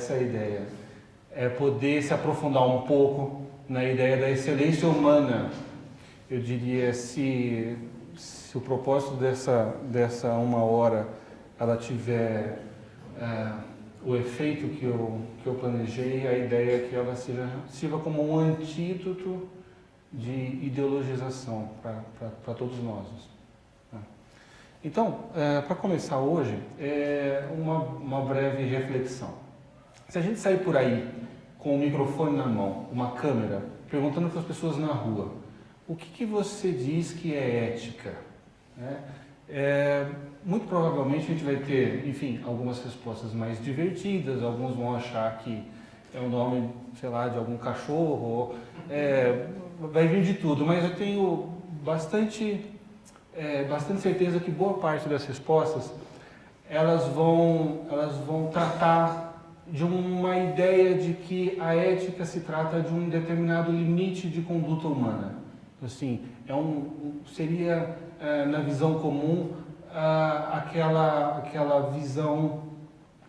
essa ideia. É poder se aprofundar um pouco na ideia da excelência humana. Eu diria, se o propósito dessa uma hora ela tiver o efeito que eu planejei, a ideia é que ela sirva como um antídoto de ideologização para todos nós. Então, para começar hoje, uma breve reflexão. Se a gente sair por aí com o microfone na mão, uma câmera, perguntando para as pessoas na rua, o que você diz que é ética? Muito provavelmente a gente vai ter, enfim, algumas respostas mais divertidas, alguns vão achar que é o nome, sei lá, de algum cachorro, vai vir de tudo, mas eu tenho bastante certeza que boa parte das respostas elas vão tratar de uma ideia de que a ética se trata de um determinado limite de conduta humana. Assim, seria na visão comum aquela visão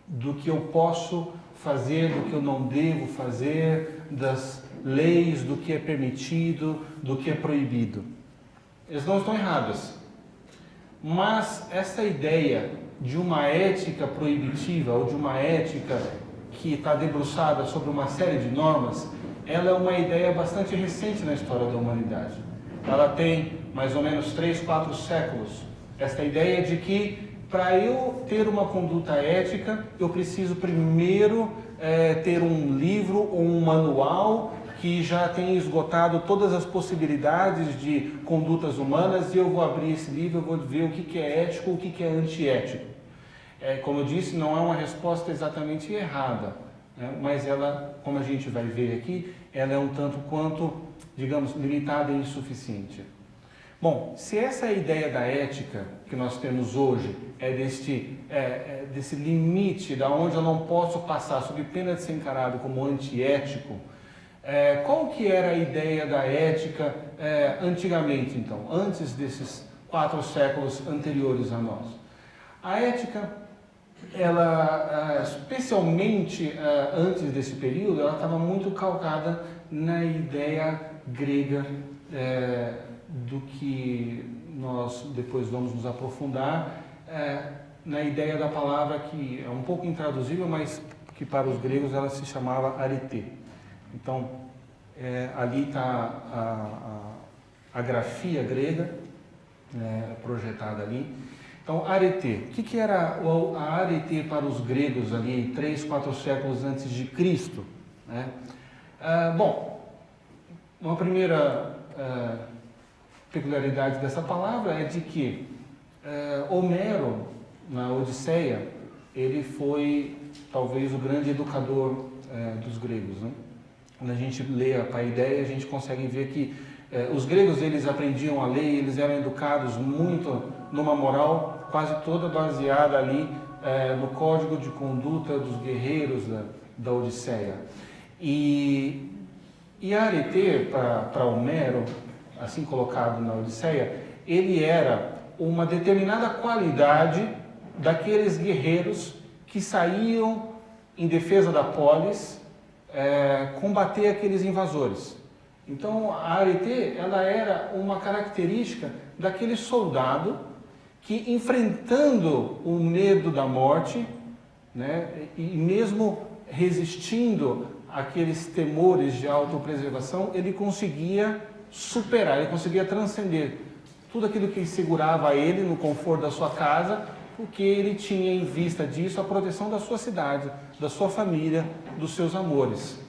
do que eu posso fazer, do que eu não devo fazer, das leis, do que é permitido, do que é proibido. Eles não estão errados. Mas essa ideia de uma ética proibitiva ou de uma ética que está debruçada sobre uma série de normas, ela é uma ideia bastante recente na história da humanidade. Ela tem mais ou menos 3, 4 séculos. Esta ideia de que para eu ter uma conduta ética, eu preciso primeiro ter um livro ou um manual que já tenha esgotado todas as possibilidades de condutas humanas, e eu vou abrir esse livro, eu vou ver o que é ético, o que é antiético. Como eu disse, não é uma resposta exatamente errada, mas ela, como a gente vai ver aqui, ela é um tanto quanto, digamos, limitada e insuficiente. Bom, se essa é a ideia da ética que nós temos hoje, desse limite da onde eu não posso passar sob pena de ser encarado como antiético, qual que era a ideia da ética antigamente, então, antes desses 4 séculos anteriores a nós? A ética, ela, especialmente antes desse período, ela estava muito calcada na ideia grega do que nós depois vamos nos aprofundar, na ideia da palavra que é um pouco intraduzível, mas que para os gregos ela se chamava arete. Então, ali está a grafia grega projetada ali. Então, arete. O que era a arete para os gregos ali, 3, 4 séculos antes de Cristo? Bom, uma primeira peculiaridade dessa palavra é de que Homero, na Odisseia, ele foi talvez o grande educador dos gregos, né? Quando a gente lê a Paideia, a gente consegue ver que os gregos, eles aprendiam a lei, eles eram educados muito numa moral quase toda baseada ali no código de conduta dos guerreiros da Odisseia. E a arete, para Homero, assim colocado na Odisseia, ele era uma determinada qualidade daqueles guerreiros que saíam em defesa da polis, combater aqueles invasores. Então, a arete, ela era uma característica daquele soldado que, enfrentando o medo da morte, né, e mesmo resistindo àqueles temores de autopreservação, ele conseguia superar, ele conseguia transcender tudo aquilo que segurava ele no conforto da sua casa, porque ele tinha em vista disso a proteção da sua cidade, da sua família, dos seus amores.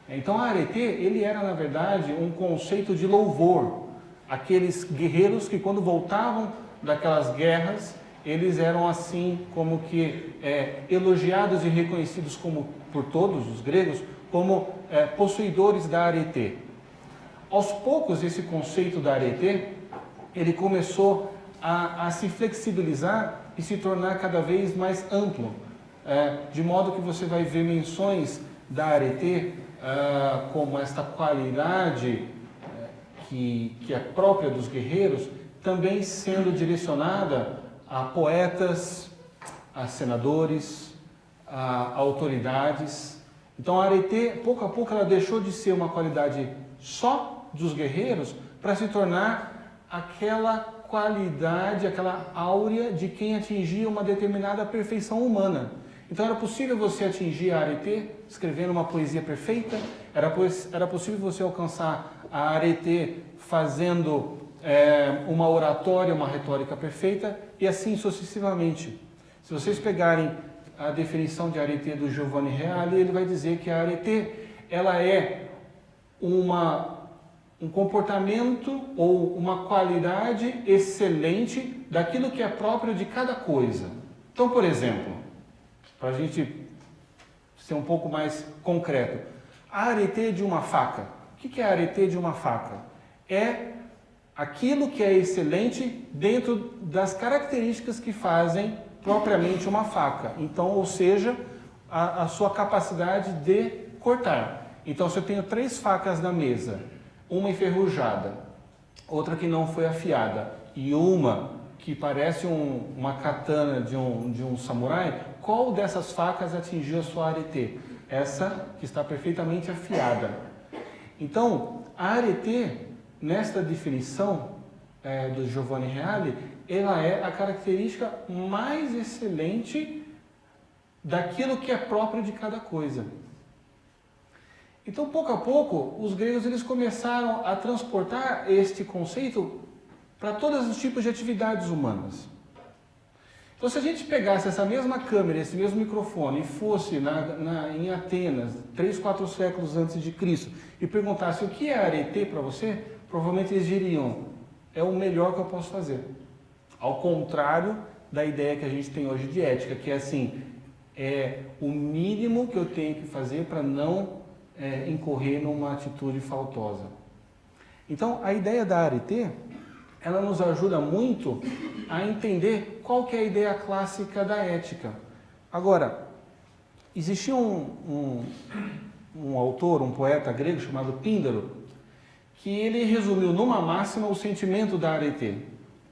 Então, a arete, ele era, na verdade, um conceito de louvor. Aqueles guerreiros que, quando voltavam daquelas guerras, eles eram assim como que elogiados e reconhecidos por todos os gregos como possuidores da arete. Aos poucos, esse conceito da arete, ele começou a se flexibilizar e se tornar cada vez mais amplo, de modo que você vai ver menções da arete como esta qualidade que é própria dos guerreiros, também sendo direcionada a poetas, a senadores, autoridades. Então a arete, pouco a pouco, ela deixou de ser uma qualidade só dos guerreiros para se tornar aquela qualidade, aquela áurea de quem atingia uma determinada perfeição humana. Então era possível você atingir a arete escrevendo uma poesia perfeita, era possível você alcançar a arete fazendo uma oratória, uma retórica perfeita, e assim sucessivamente. Se vocês pegarem a definição de arete do Giovanni Reale, ele vai dizer que a arete, ela é um comportamento ou uma qualidade excelente daquilo que é próprio de cada coisa. Então, por exemplo, para a gente ser um pouco mais concreto, a arete de uma faca. O que é a arete de uma faca? É aquilo que é excelente dentro das características que fazem propriamente uma faca. Então, ou seja, a sua capacidade de cortar. Então, se eu tenho 3 facas na mesa, uma enferrujada, outra que não foi afiada e uma que parece uma katana de um samurai, qual dessas facas atingiu a sua arete? Essa que está perfeitamente afiada. Então, a arete, nesta definição do Giovanni Reale, ela é a característica mais excelente daquilo que é próprio de cada coisa. Então, pouco a pouco, os gregos eles começaram a transportar este conceito para todos os tipos de atividades humanas. Então, se a gente pegasse essa mesma câmera, esse mesmo microfone e fosse em Atenas, 3, 4 séculos antes de Cristo, e perguntasse o que é arete para você, provavelmente eles diriam, é o melhor que eu posso fazer. Ao contrário da ideia que a gente tem hoje de ética, que é assim, é o mínimo que eu tenho que fazer para não incorrer numa atitude faltosa. Então, a ideia da arete, ela nos ajuda muito a entender qual que é a ideia clássica da ética. Agora, existia um autor, um poeta grego chamado Píndaro, que ele resumiu numa máxima o sentimento da arete,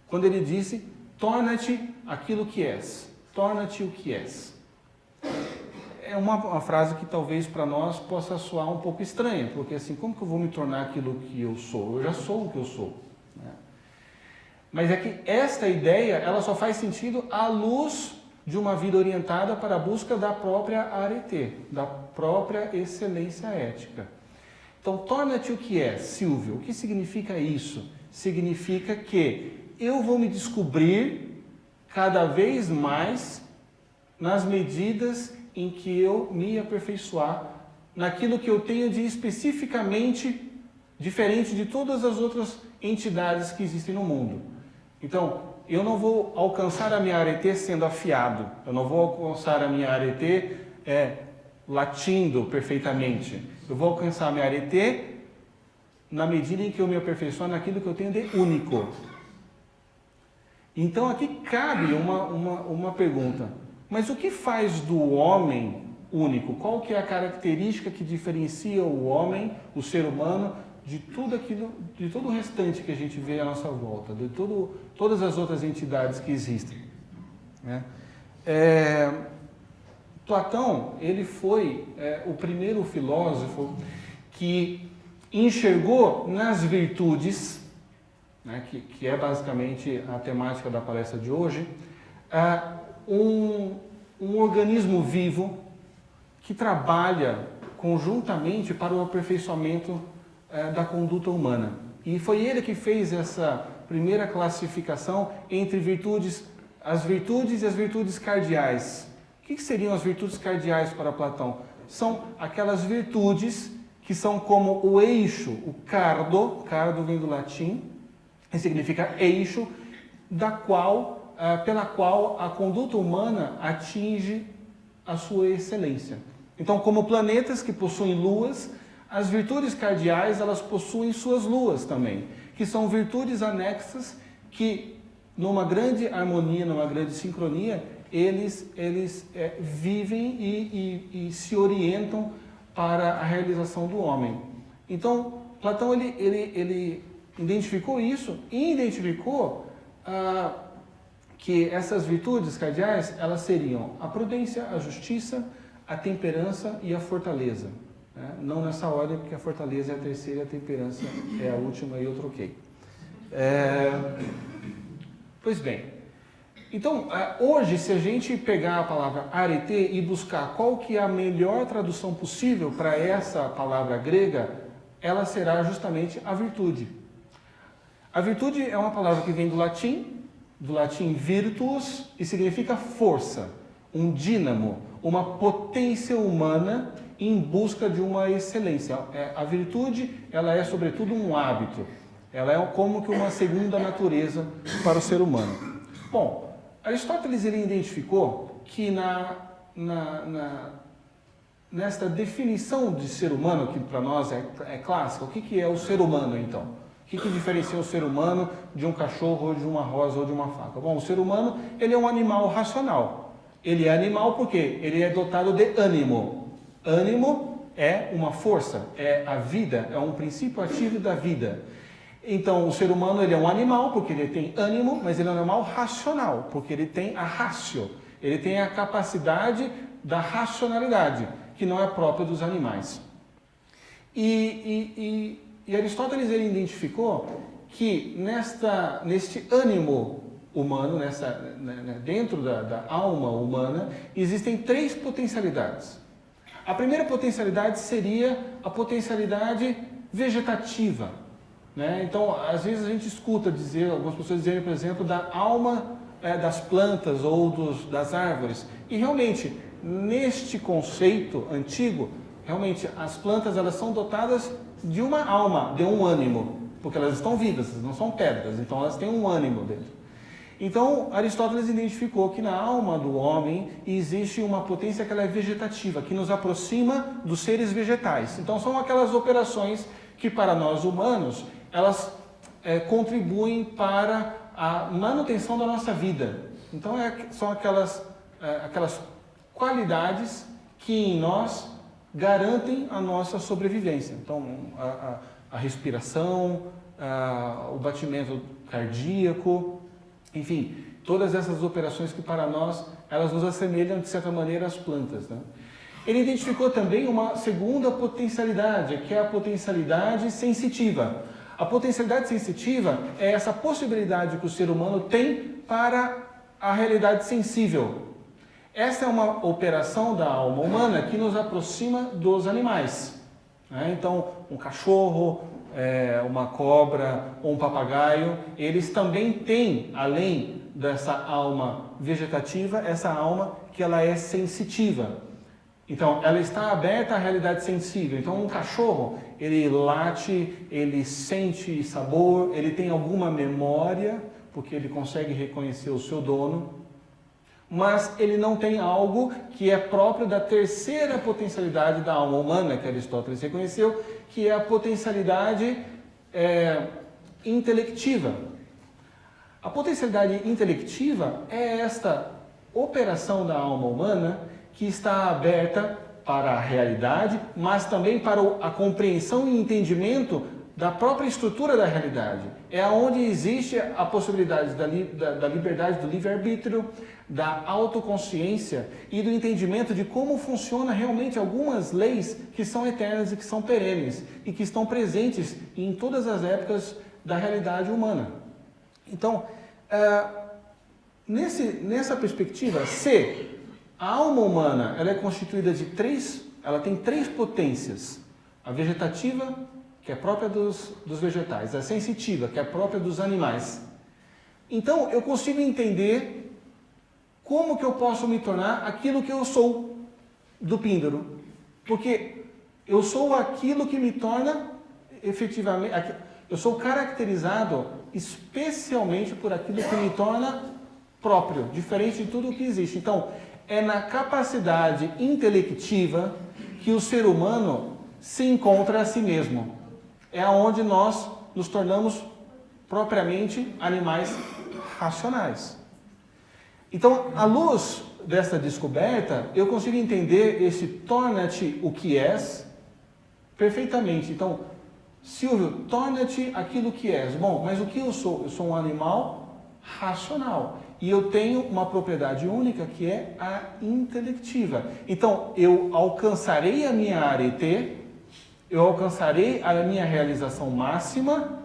quando ele disse, torna-te aquilo que és, torna-te o que és. É uma frase que talvez para nós possa soar um pouco estranha, porque assim, como que eu vou me tornar aquilo que eu sou? Eu já sou o que eu sou. Né? Mas é que esta ideia, ela só faz sentido à luz de uma vida orientada para a busca da própria arete, da própria excelência ética. Então, torna-te o que é, Silvio. O que significa isso? Significa que eu vou me descobrir cada vez mais nas medidas em que eu me aperfeiçoar naquilo que eu tenho de especificamente diferente de todas as outras entidades que existem no mundo. Então, eu não vou alcançar a minha arete sendo afiado, eu não vou alcançar a minha arete latindo perfeitamente. Eu vou alcançar a minha arete na medida em que eu me aperfeiçoar naquilo que eu tenho de único. Então, aqui cabe uma pergunta. Mas o que faz do homem único? Qual que é a característica que diferencia o homem, o ser humano, de tudo aquilo, de todo o restante que a gente vê à nossa volta, de todas as outras entidades que existem? Né? Platão, ele foi o primeiro filósofo que enxergou nas virtudes, né, que é basicamente a temática da palestra de hoje, um organismo vivo que trabalha conjuntamente para o aperfeiçoamento da conduta humana. E foi ele que fez essa primeira classificação entre as virtudes e as virtudes cardeais. O que seriam as virtudes cardeais para Platão? São aquelas virtudes que são como o eixo, o cardo vem do latim, que significa eixo, pela qual a conduta humana atinge a sua excelência. Então, como planetas que possuem luas, as virtudes cardeais, elas possuem suas luas também, que são virtudes anexas que, numa grande harmonia, numa grande sincronia, eles vivem e se orientam para a realização do homem. Então, Platão ele identificou isso e identificou que essas virtudes cardeais, elas seriam a prudência, a justiça, a temperança e a fortaleza. Né? Não nessa ordem, porque a fortaleza é a terceira e a temperança é a última e eu troquei. Pois bem, então hoje se a gente pegar a palavra arete e buscar qual que é a melhor tradução possível para essa palavra grega, ela será justamente a virtude. A virtude é uma palavra que vem do latim virtus, e significa força, um dínamo, uma potência humana em busca de uma excelência. A virtude, ela é sobretudo um hábito, ela é como que uma segunda natureza para o ser humano. Bom, Aristóteles ele identificou que nesta definição de ser humano, que para nós é clássica, o que é o ser humano então? O que diferencia o ser humano de um cachorro, ou de uma rosa, ou de uma faca? Bom, o ser humano ele é um animal racional. Ele é animal porque ele é dotado de ânimo. Ânimo é uma força, é a vida, é um princípio ativo da vida. Então, o ser humano ele é um animal porque ele tem ânimo, mas ele é um animal racional, porque ele tem a ratio, ele tem a capacidade da racionalidade, que não é própria dos animais. E Aristóteles ele identificou que neste ânimo humano, dentro da alma humana, existem três potencialidades. A primeira potencialidade seria a potencialidade vegetativa. Né? Então, às vezes a gente escuta algumas pessoas dizerem, por exemplo, da alma das plantas ou das árvores. E realmente, neste conceito antigo, realmente as plantas elas são dotadas de uma alma, de um ânimo, porque elas estão vivas, não são pedras, então elas têm um ânimo dentro. Então, Aristóteles identificou que na alma do homem existe uma potência que ela é vegetativa, que nos aproxima dos seres vegetais. Então, são aquelas operações que para nós humanos, elas contribuem para a manutenção da nossa vida. Então, são aquelas qualidades que em nós garantem a nossa sobrevivência. Então, a respiração, o batimento cardíaco, enfim, todas essas operações que para nós, elas nos assemelham de certa maneira às plantas. Né? Ele identificou também uma segunda potencialidade, que é a potencialidade sensitiva. A potencialidade sensitiva é essa possibilidade que o ser humano tem para a realidade sensível. Essa é uma operação da alma humana que nos aproxima dos animais. Né? Então, um cachorro, uma cobra ou um papagaio, eles também têm, além dessa alma vegetativa, essa alma que ela é sensitiva. Então, ela está aberta à realidade sensível. Então, um cachorro, ele late, ele sente sabor, ele tem alguma memória, porque ele consegue reconhecer o seu dono, mas ele não tem algo que é próprio da terceira potencialidade da alma humana, que Aristóteles reconheceu, que é a potencialidade intelectiva. A potencialidade intelectiva é esta operação da alma humana que está aberta para a realidade, mas também para a compreensão e entendimento da própria estrutura da realidade. É onde existe a possibilidade da liberdade do livre-arbítrio, da autoconsciência e do entendimento de como funciona realmente algumas leis que são eternas e que são perenes e que estão presentes em todas as épocas da realidade humana. Então, nessa perspectiva, se a alma humana ela é constituída de ela tem três potências: a vegetativa, que é própria dos vegetais, a sensitiva, que é própria dos animais. Então, eu consigo entender como que eu posso me tornar aquilo que eu sou do Píndaro. Porque eu sou aquilo que me torna efetivamente, eu sou caracterizado especialmente por aquilo que me torna próprio, diferente de tudo o que existe. Então, é na capacidade intelectiva que o ser humano se encontra a si mesmo. É onde nós nos tornamos propriamente animais racionais. Então, à luz dessa descoberta, eu consigo entender esse torna-te o que és perfeitamente. Então, Silvio, torna-te aquilo que és. Bom, mas o que eu sou? Eu sou um animal racional. e eu tenho uma propriedade única que é a intelectiva. Então, eu alcançarei a minha arete, eu alcançarei a minha realização máxima,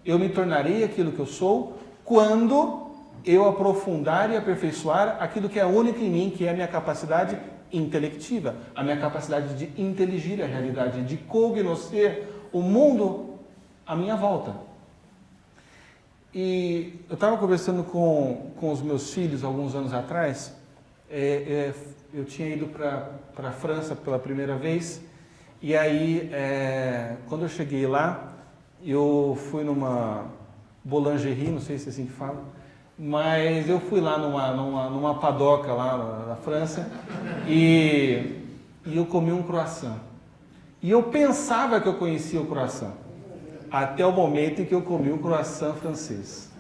eu me tornarei aquilo que eu sou, quando eu aprofundar e aperfeiçoar aquilo que é único em mim, que é a minha capacidade intelectiva, a minha capacidade de inteligir a realidade, de cognoscer o mundo à minha volta. E eu estava conversando com os meus filhos alguns anos atrás, eu tinha ido para a França pela primeira vez, e aí, quando eu cheguei lá, eu fui numa boulangerie, não sei se é assim que fala, mas eu fui lá numa padoca lá na França e eu comi um croissant. E eu pensava que eu conhecia o croissant, até o momento em que eu comi um croissant francês.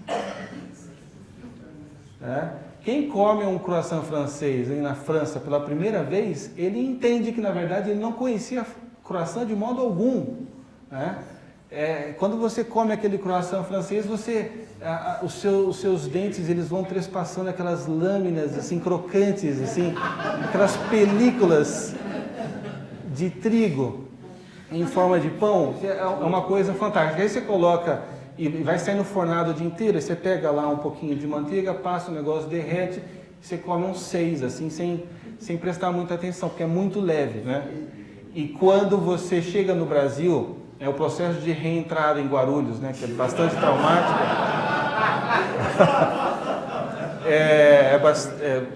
Quem come um croissant francês aí na França pela primeira vez, ele entende que na verdade ele não conhecia croissant de modo algum. Quando você come aquele croissant francês, os seus dentes eles vão trespassando aquelas lâminas assim crocantes, assim, aquelas películas de trigo em forma de pão. É uma coisa fantástica. Aí você coloca e vai sair no fornado o dia inteiro. Você pega lá um pouquinho de manteiga, passa o negócio, derrete, você come uns 6 assim, sem prestar muita atenção, porque é muito leve, né? E quando você chega no Brasil, o processo de reentrada em Guarulhos, né, que é bastante traumático,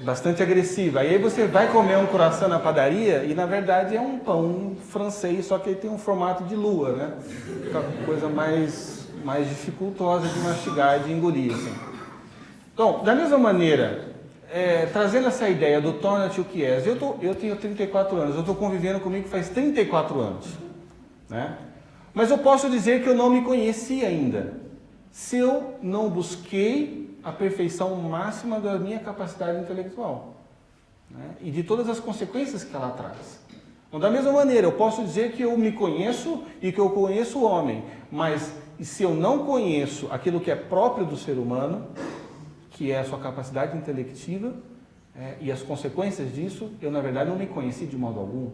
bastante agressiva. Aí você vai comer um croissant na padaria e na verdade é um pão francês, só que ele tem um formato de lua, né? Uma coisa mais dificultosa de mastigar e de engolir. Assim. Então, da mesma maneira, trazendo essa ideia do torna-te o que és, eu tenho 34 anos, eu estou convivendo comigo faz 34 anos, né? Mas eu posso dizer que eu não me conheci ainda, se eu não busquei a perfeição máxima da minha capacidade intelectual, né? E de todas as consequências que ela traz. Então, da mesma maneira, eu posso dizer que eu me conheço e que eu conheço o homem, mas se eu não conheço aquilo que é próprio do ser humano, que é a sua capacidade intelectiva, e as consequências disso, eu na verdade não me conheci de modo algum.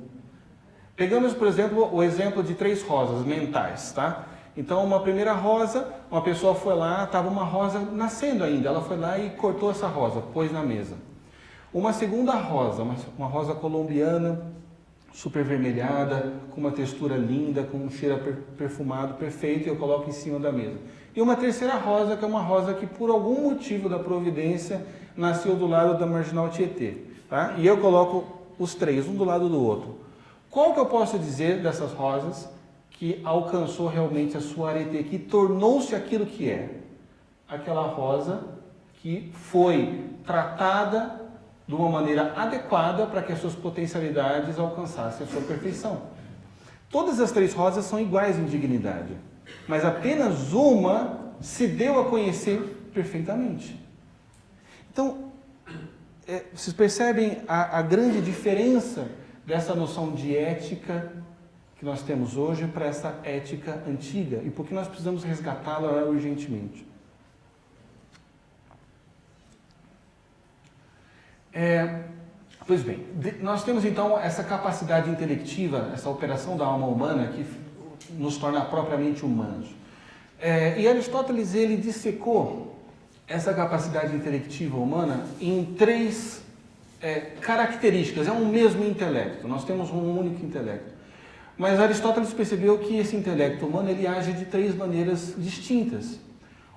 Pegamos, por exemplo, o exemplo de 3 rosas mentais, tá? Então, uma primeira rosa, uma pessoa foi lá, estava uma rosa nascendo ainda, ela foi lá e cortou essa rosa, pôs na mesa. Uma segunda rosa, uma rosa colombiana, super vermelhada, com uma textura linda, com um cheiro perfumado perfeito, e eu coloco em cima da mesa. E uma terceira rosa, que é uma rosa que por algum motivo da providência nasceu do lado da Marginal Tietê, tá? E eu coloco os 3, um do lado do outro. Qual que eu posso dizer dessas rosas que alcançou realmente a sua arete, que tornou-se aquilo que é? Aquela rosa que foi tratada de uma maneira adequada para que as suas potencialidades alcançassem a sua perfeição. Todas as 3 rosas são iguais em dignidade, mas apenas uma se deu a conhecer perfeitamente. Então, vocês percebem a grande diferença dessa noção de ética que nós temos hoje para essa ética antiga e por que nós precisamos resgatá-la urgentemente. Pois bem, nós temos então essa capacidade intelectiva, essa operação da alma humana que nos torna propriamente humanos. E Aristóteles ele dissecou essa capacidade intelectiva humana em 3 características, é um mesmo intelecto, nós temos um único intelecto. Mas Aristóteles percebeu que esse intelecto humano ele age de 3 maneiras distintas.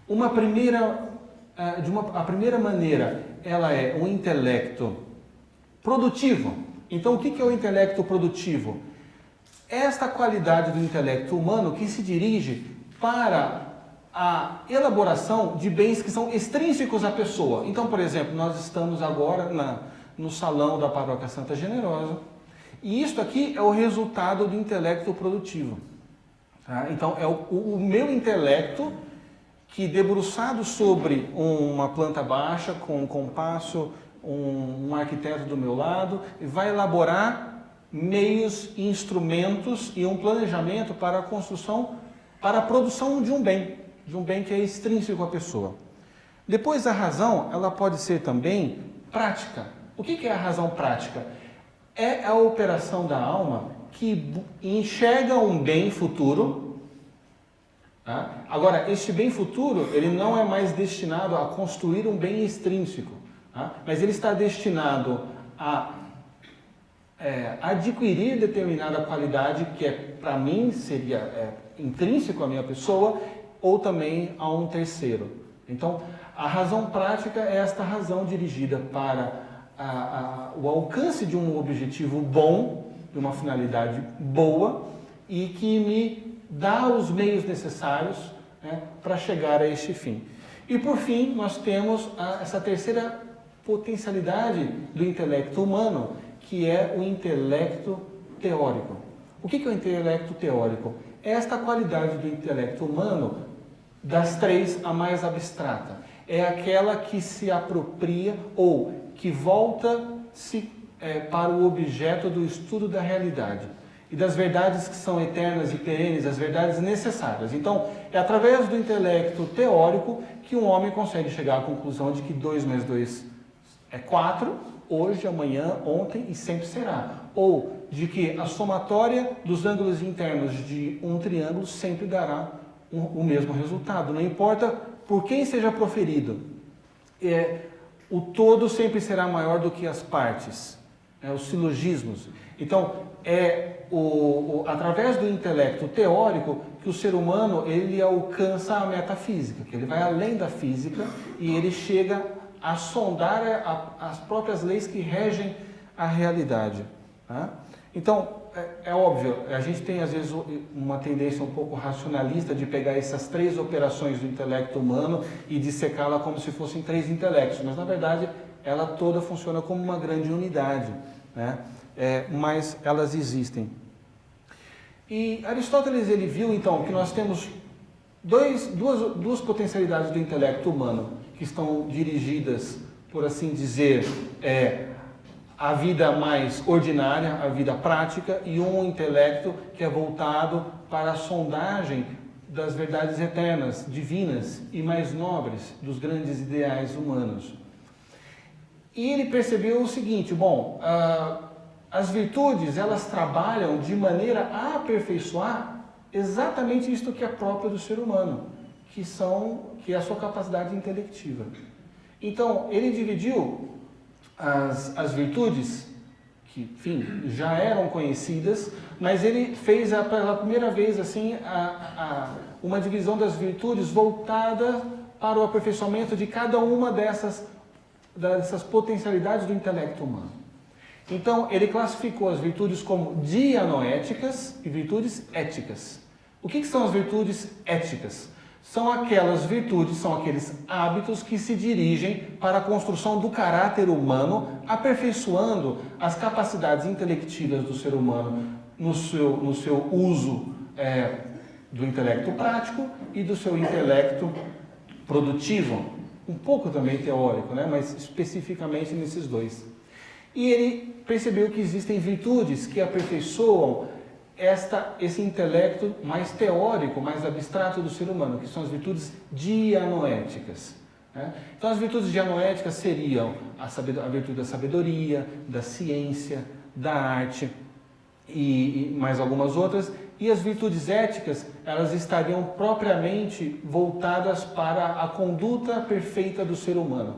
A primeira maneira, ela é um intelecto produtivo. Então, o que é o intelecto produtivo? Esta qualidade do intelecto humano que se dirige para a elaboração de bens que são extrínsecos à pessoa. Então, por exemplo, nós estamos agora no salão da Paróquia Santa Generosa, e isso aqui é o resultado do intelecto produtivo. Tá? Então, é o meu intelecto que, debruçado sobre uma planta baixa, com um compasso, um arquiteto do meu lado, vai elaborar meios, instrumentos e um planejamento para a construção, para a produção de um bem que é extrínseco à pessoa. Depois, a razão, ela pode ser também prática. O que é a razão prática? É a operação da alma que enxerga um bem futuro. Tá? Agora, este bem futuro, ele não é mais destinado a construir um bem extrínseco, tá? Mas ele está destinado a adquirir determinada qualidade que para mim seria intrínseco à minha pessoa ou também a um terceiro. Então, a razão prática é esta razão dirigida para o alcance de um objetivo bom, de uma finalidade boa e que me dá os meios necessários, né, para chegar a este fim. E por fim, nós temos essa terceira potencialidade do intelecto humano, que é o intelecto teórico. O que é o intelecto teórico? É esta qualidade do intelecto humano, das três, a mais abstrata. É aquela que se apropria ou que volta-se para o objeto do estudo da realidade e das verdades que são eternas e perenes, as verdades necessárias. Então, é através do intelecto teórico que um homem consegue chegar à conclusão de que 2 mais 2 é 4, hoje, amanhã, ontem e sempre será. Ou de que a somatória dos ângulos internos de um triângulo sempre dará o mesmo resultado. Não importa por quem seja proferido. O todo sempre será maior do que as partes. Os silogismos. Então, através do intelecto teórico que o ser humano ele alcança a metafísica, que ele vai além da física e ele chega a sondar as próprias leis que regem a realidade. Tá? Então, é óbvio, a gente tem às vezes uma tendência um pouco racionalista de pegar essas três operações do intelecto humano e dissecá-la como se fossem três intelectos, mas na verdade ela toda funciona como uma grande unidade, né? Mas elas existem. E Aristóteles ele viu então que nós temos duas potencialidades do intelecto humano que estão dirigidas, por assim dizer, a vida mais ordinária, a vida prática, e um intelecto que é voltado para a sondagem das verdades eternas, divinas e mais nobres, dos grandes ideais humanos. E ele percebeu o seguinte, as virtudes, elas trabalham de maneira a aperfeiçoar exatamente isto que é próprio do ser humano, que é a sua capacidade intelectiva. Então, ele dividiu as virtudes, que, enfim, já eram conhecidas, mas ele fez pela primeira vez assim, uma divisão das virtudes voltada para o aperfeiçoamento de cada uma dessas potencialidades do intelecto humano. Então, ele classificou as virtudes como dianoéticas e virtudes éticas. O que são as virtudes éticas? São aquelas virtudes, são aqueles hábitos que se dirigem para a construção do caráter humano, aperfeiçoando as capacidades intelectivas do ser humano no seu uso do intelecto prático e do seu intelecto produtivo. Um pouco também teórico, né? Mas especificamente nesses dois. E ele percebeu que existem virtudes que aperfeiçoam esse intelecto mais teórico, mais abstrato do ser humano, que são as virtudes dianoéticas. Né? Então, as virtudes dianoéticas seriam a virtude da sabedoria, da ciência, da arte e mais algumas outras. E as virtudes éticas, elas estariam propriamente voltadas para a conduta perfeita do ser humano.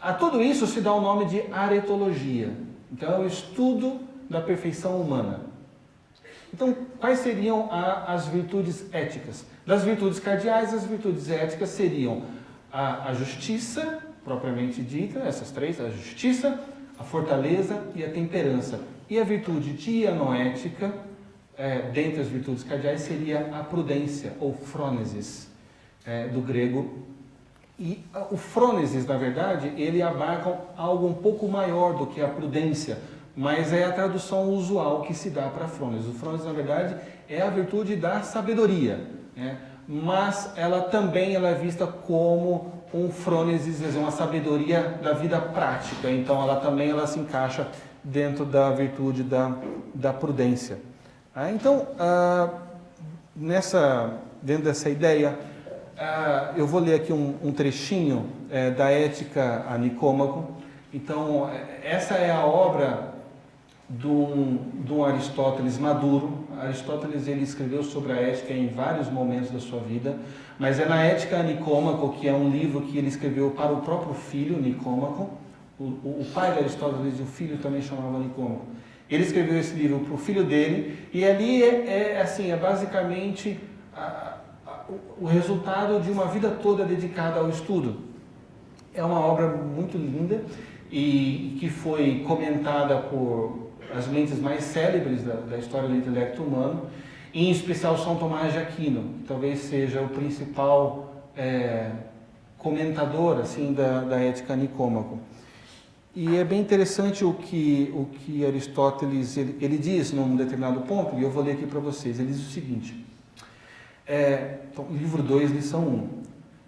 A tudo isso se dá o nome de aretologia. Então, é o estudo da perfeição humana. Então, quais seriam as virtudes éticas? Das virtudes cardeais, as virtudes éticas seriam a justiça, propriamente dita, essas três, a justiça, a fortaleza e a temperança. E a virtude dianoética, dentre as virtudes cardeais, seria a prudência, ou frônesis, do grego. E o frônesis, na verdade, ele abarca algo um pouco maior do que a prudência, mas é a tradução usual que se dá para frônesis. O frônesis, na verdade, é a virtude da sabedoria, né? Mas ela também é vista como um frônesis, uma sabedoria da vida prática. Então, ela também se encaixa dentro da virtude da prudência. Então, dentro dessa ideia, eu vou ler aqui um trechinho da Ética a Nicômaco. Então, essa é a obra de um Aristóteles maduro. Aristóteles ele escreveu sobre a ética em vários momentos da sua vida, mas é na Ética a Nicômaco, que é um livro que ele escreveu para o próprio filho, Nicômaco. O pai de Aristóteles e o filho também chamava Nicômaco. Ele escreveu esse livro para o filho dele, e ali é basicamente o resultado de uma vida toda dedicada ao estudo. É uma obra muito linda e que foi comentada por as mentes mais célebres da história do intelecto humano, em especial São Tomás de Aquino, que talvez seja o principal comentador assim, da Ética a Nicômaco. E é bem interessante o que Aristóteles ele diz num determinado ponto, e eu vou ler aqui para vocês. Ele diz o seguinte, então, livro 2, lição 1.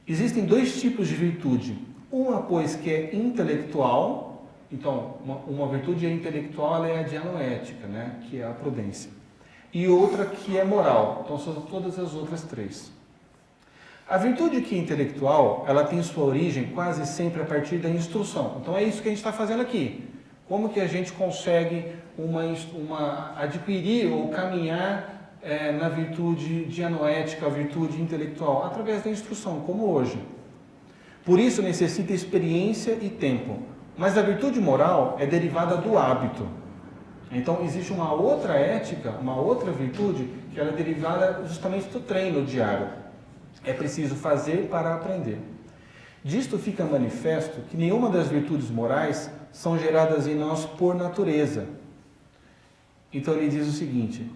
Existem dois tipos de virtude. Uma, pois, que é intelectual. Então, uma virtude intelectual ela é a dianoética, né? Que é a prudência. E outra que é moral. Então, são todas as outras três. A virtude que é intelectual, ela tem sua origem quase sempre a partir da instrução. Então é isso que a gente está fazendo aqui. Como que a gente consegue adquirir ou caminhar na virtude dianoética, a virtude intelectual? Através da instrução, como hoje. Por isso necessita experiência e tempo. Mas a virtude moral é derivada do hábito. Então existe uma outra ética, uma outra virtude, que ela é derivada justamente do treino diário. É preciso fazer para aprender. Disto fica manifesto que nenhuma das virtudes morais são geradas em nós por natureza. Então ele diz o seguinte,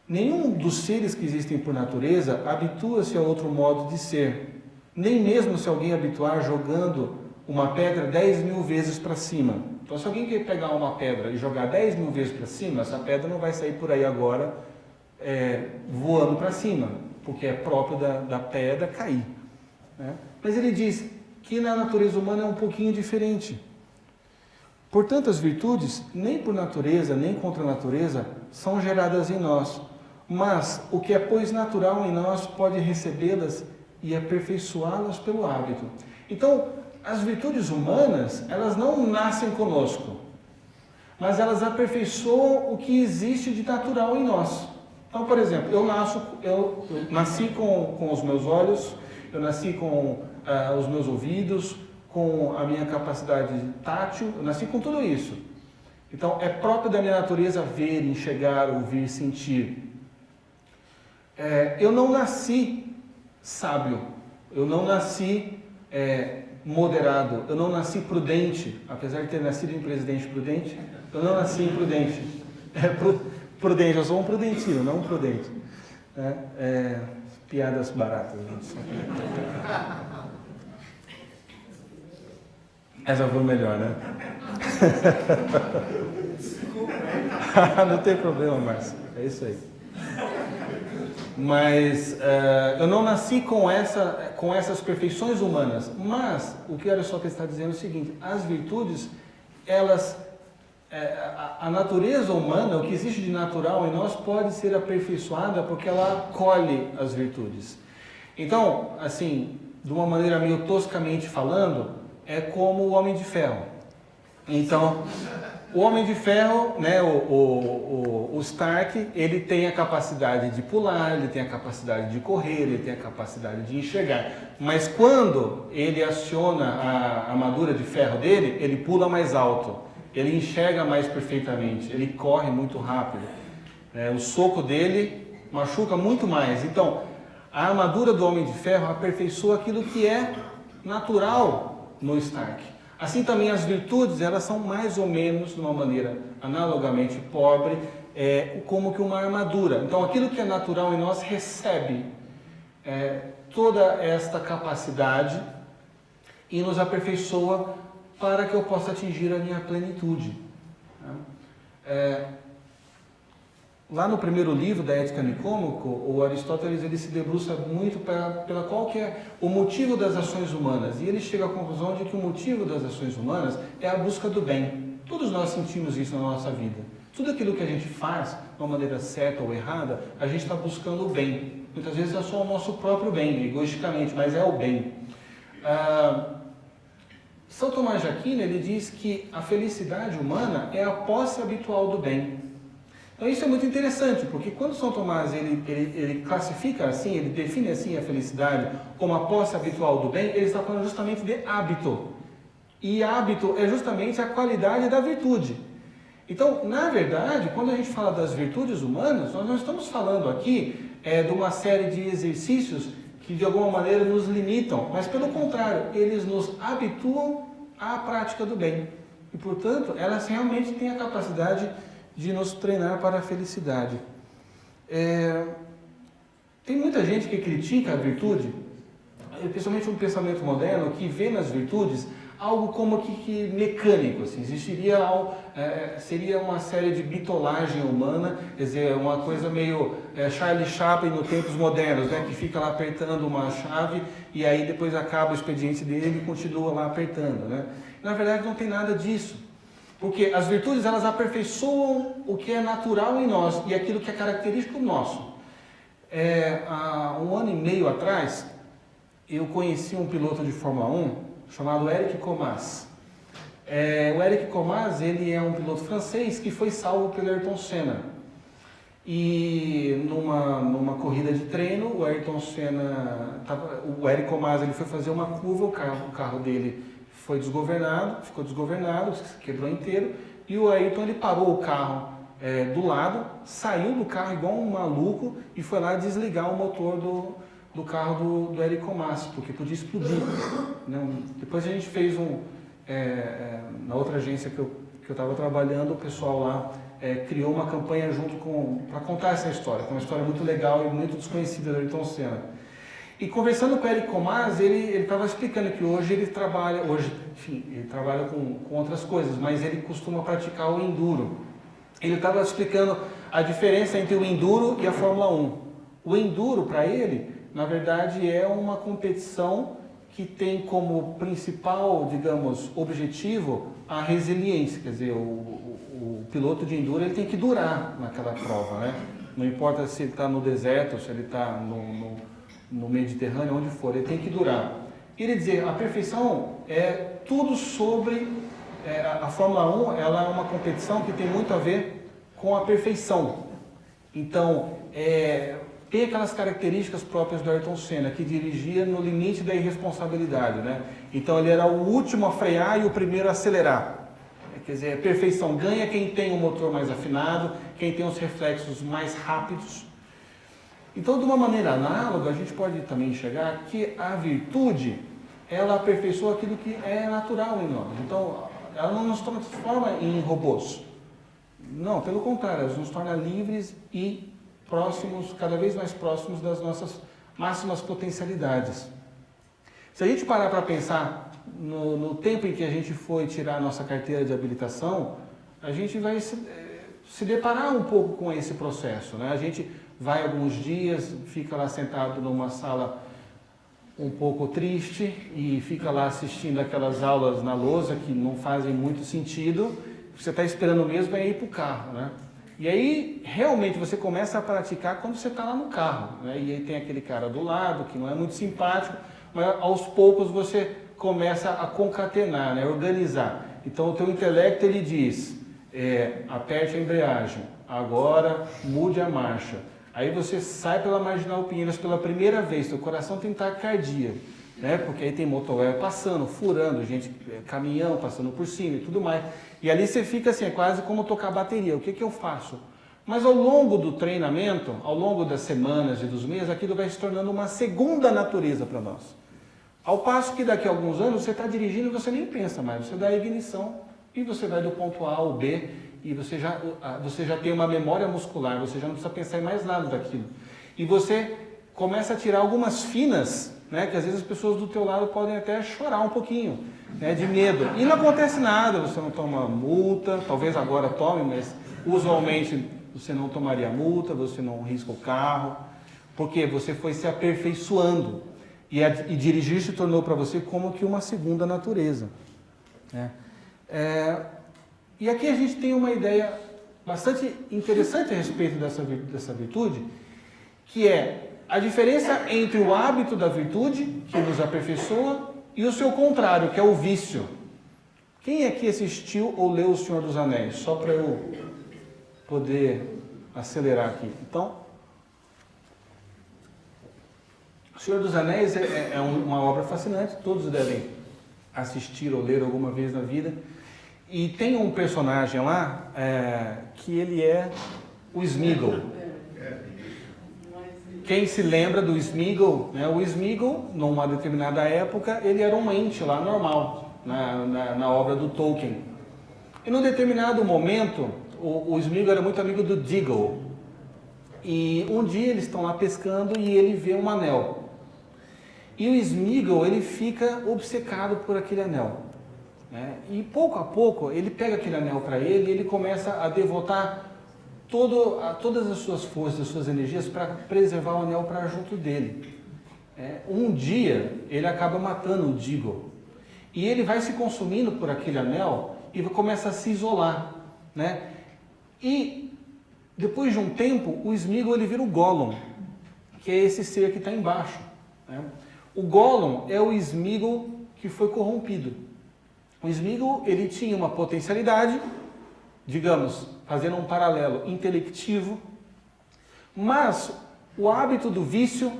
nenhum dos seres que existem por natureza habitua-se a outro modo de ser. Nem mesmo se alguém habituar jogando uma pedra 10.000 vezes para cima. Então se alguém quer pegar uma pedra e jogar 10.000 vezes para cima, essa pedra não vai sair por aí agora voando para cima, porque é próprio da pedra cair. Né? Mas ele diz que na natureza humana é um pouquinho diferente. Portanto, as virtudes, nem por natureza, nem contra a natureza, são geradas em nós. Mas o que é, pois, natural em nós pode recebê-las e aperfeiçoá-las pelo hábito. Então, as virtudes humanas, elas não nascem conosco, mas elas aperfeiçoam o que existe de natural em nós. Então, por exemplo, eu nasci com os meus olhos, eu nasci com os meus ouvidos, com a minha capacidade tátil, eu nasci com tudo isso. Então, é próprio da minha natureza ver, enxergar, ouvir, sentir. Eu não nasci sábio, eu não nasci moderado, eu não nasci prudente, apesar de ter nascido em presidente prudente, eu não nasci imprudente. Prudente, eu sou um prudentino, não um prudente. Piadas baratas. Essa foi melhor, né? Não tem problema, Márcio. É isso aí. Mas eu não nasci com essas perfeições humanas. Mas o que Aristóteles está dizendo é o seguinte: as virtudes, elas... a natureza humana, o que existe de natural em nós, pode ser aperfeiçoada porque ela acolhe as virtudes. Então, assim, de uma maneira meio toscamente falando, é como o Homem de Ferro. Então, o Homem de Ferro, né, o Stark, ele tem a capacidade de pular, ele tem a capacidade de correr, ele tem a capacidade de enxergar. Mas quando ele aciona a armadura de ferro dele, ele pula mais alto. Ele enxerga mais perfeitamente, ele corre muito rápido. O soco dele machuca muito mais. Então, a armadura do Homem de Ferro aperfeiçoa aquilo que é natural no Stark. Assim também as virtudes, elas são mais ou menos, de uma maneira analogamente pobre, como que uma armadura. Então, aquilo que é natural em nós recebe toda esta capacidade e nos aperfeiçoa para que eu possa atingir a minha plenitude. Lá no primeiro livro da Ética a Nicômaco, o Aristóteles ele se debruça muito pela qual que é o motivo das ações humanas. E ele chega à conclusão de que o motivo das ações humanas é a busca do bem. Todos nós sentimos isso na nossa vida. Tudo aquilo que a gente faz, de uma maneira certa ou errada, a gente está buscando o bem. Muitas vezes é só o nosso próprio bem, egoisticamente, mas é o bem. São Tomás de Aquino, ele diz que a felicidade humana é a posse habitual do bem. Então isso é muito interessante, porque quando São Tomás ele classifica assim, ele define assim a felicidade como a posse habitual do bem, ele está falando justamente de hábito. E hábito é justamente a qualidade da virtude. Então, na verdade, quando a gente fala das virtudes humanas, nós não estamos falando aqui de uma série de exercícios que de alguma maneira nos limitam, mas pelo contrário, eles nos habituam à prática do bem. E, portanto, elas realmente têm a capacidade de nos treinar para a felicidade. Tem muita gente que critica a virtude, principalmente um pensamento moderno, que vê nas virtudes algo como que mecânico, assim, seria uma série de bitolagem humana, quer dizer, uma coisa meio Charlie Chaplin nos tempos modernos, né, que fica lá apertando uma chave e aí depois acaba o expediente dele e continua lá apertando, né? Na verdade não tem nada disso, porque as virtudes elas aperfeiçoam o que é natural em nós e aquilo que é característico nosso. Há 1 ano e meio atrás, eu conheci um piloto de Fórmula 1 chamado Eric Comas. O Eric Comas, ele é um piloto francês que foi salvo pelo Ayrton Senna. E numa corrida de treino, o Eric Comas ele foi fazer uma curva, o carro dele ficou desgovernado, se quebrou inteiro, e o Ayrton ele parou o carro do lado, saiu do carro igual um maluco e foi lá desligar o motor do carro do Eric Comas, porque podia explodir. Depois a gente fez na outra agência que eu estava trabalhando, o pessoal lá criou uma campanha para contar essa história, que é uma história muito legal e muito desconhecida do Ayrton Senna. E conversando com o Eric Comas, ele estava explicando que hoje ele trabalha com outras coisas, mas ele costuma praticar o enduro. Ele estava explicando a diferença entre o enduro e a Fórmula 1. O enduro, para ele, na verdade, é uma competição que tem como principal, digamos, objetivo a resiliência. Quer dizer, o piloto de enduro ele tem que durar naquela prova, né? Não importa se ele está no deserto, se ele está no Mediterrâneo, onde for, ele tem que durar. Ele dizia, a perfeição é tudo sobre... a Fórmula 1 ela é uma competição que tem muito a ver com a perfeição. Então, tem aquelas características próprias do Ayrton Senna, que dirigia no limite da irresponsabilidade, né? Então ele era o último a frear e o primeiro a acelerar. Quer dizer, a perfeição ganha quem tem o motor mais afinado, quem tem os reflexos mais rápidos. Então, de uma maneira análoga, a gente pode também enxergar que a virtude, ela aperfeiçoa aquilo que é natural em nós. Então, ela não nos transforma em robôs. Não, pelo contrário, ela nos torna livres e cada vez mais próximos das nossas máximas potencialidades. Se a gente parar para pensar no tempo em que a gente foi tirar a nossa carteira de habilitação, a gente vai se deparar um pouco com esse processo, né? A gente vai alguns dias, fica lá sentado numa sala um pouco triste e fica lá assistindo aquelas aulas na lousa que não fazem muito sentido. Você está esperando mesmo ir para o carro, né? E aí, realmente, você começa a praticar quando você está lá no carro, né? E aí tem aquele cara do lado, que não é muito simpático, mas aos poucos você começa a concatenar, né? Organizar. Então, o teu intelecto, ele diz, aperte a embreagem, agora mude a marcha. Aí você sai pela Marginal Pinheiros pela primeira vez, seu coração tem taquicardia, né? Porque aí tem motoboy passando, furando, caminhão passando por cima e tudo mais. E ali você fica assim, é quase como tocar bateria. O que eu faço? Mas ao longo do treinamento, ao longo das semanas e dos meses, aquilo vai se tornando uma segunda natureza para nós. Ao passo que daqui a alguns anos você está dirigindo e você nem pensa mais. Você dá a ignição e você vai do ponto A ao B e você já tem uma memória muscular, você já não precisa pensar em mais nada daquilo. E você começa a tirar algumas finas, né, que às vezes as pessoas do teu lado podem até chorar um pouquinho, né, de medo. E não acontece nada, você não toma multa, talvez agora tome, mas usualmente você não tomaria multa, você não risca o carro, porque você foi se aperfeiçoando. E dirigir se tornou para você como que uma segunda natureza, né? E aqui a gente tem uma ideia bastante interessante a respeito dessa virtude, que é a diferença entre o hábito da virtude, que nos aperfeiçoa, e o seu contrário, que é o vício. Quem aqui assistiu ou leu O Senhor dos Anéis? Só para eu poder acelerar aqui. Então, O Senhor dos Anéis é uma obra fascinante, todos devem assistir ou ler alguma vez na vida. E tem um personagem lá que ele é o Sméagol. Quem se lembra do Sméagol, né? O Sméagol, numa determinada época, ele era um ente lá normal, na obra do Tolkien. E num determinado momento, o Sméagol era muito amigo do Déagol. E um dia eles estão lá pescando e ele vê um anel. E o Sméagol, ele fica obcecado por aquele anel, né? E pouco a pouco, ele pega aquele anel para ele e ele começa a devotar todas as suas forças, as suas energias para preservar o anel para junto dele. Um dia, ele acaba matando o Déagol. E ele vai se consumindo por aquele anel e começa a se isolar, né? E depois de um tempo, o Sméagol ele vira o Gollum, que é esse ser que está embaixo, né? O Gollum é o Sméagol que foi corrompido. O Sméagol, ele tinha uma potencialidade, digamos, fazendo um paralelo intelectivo, mas o hábito do vício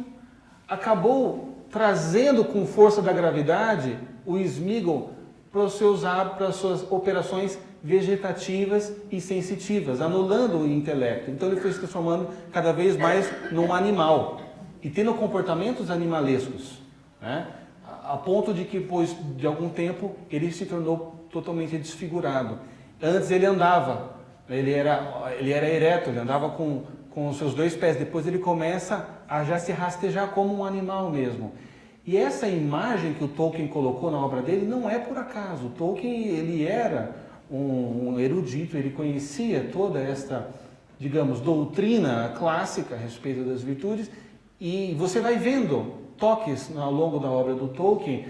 acabou trazendo com força da gravidade o Sméagol para as suas operações vegetativas e sensitivas, anulando o intelecto. Então ele foi se transformando cada vez mais num animal e tendo comportamentos animalescos, né? A ponto de que, depois de algum tempo, ele se tornou totalmente desfigurado. Antes ele andava, ele era ereto, ele andava com os seus 2 pés. Depois ele começa a já se rastejar como um animal mesmo. E essa imagem que o Tolkien colocou na obra dele não é por acaso. O Tolkien, ele era um erudito, ele conhecia toda esta, digamos, doutrina clássica a respeito das virtudes. E você vai vendo toques ao longo da obra do Tolkien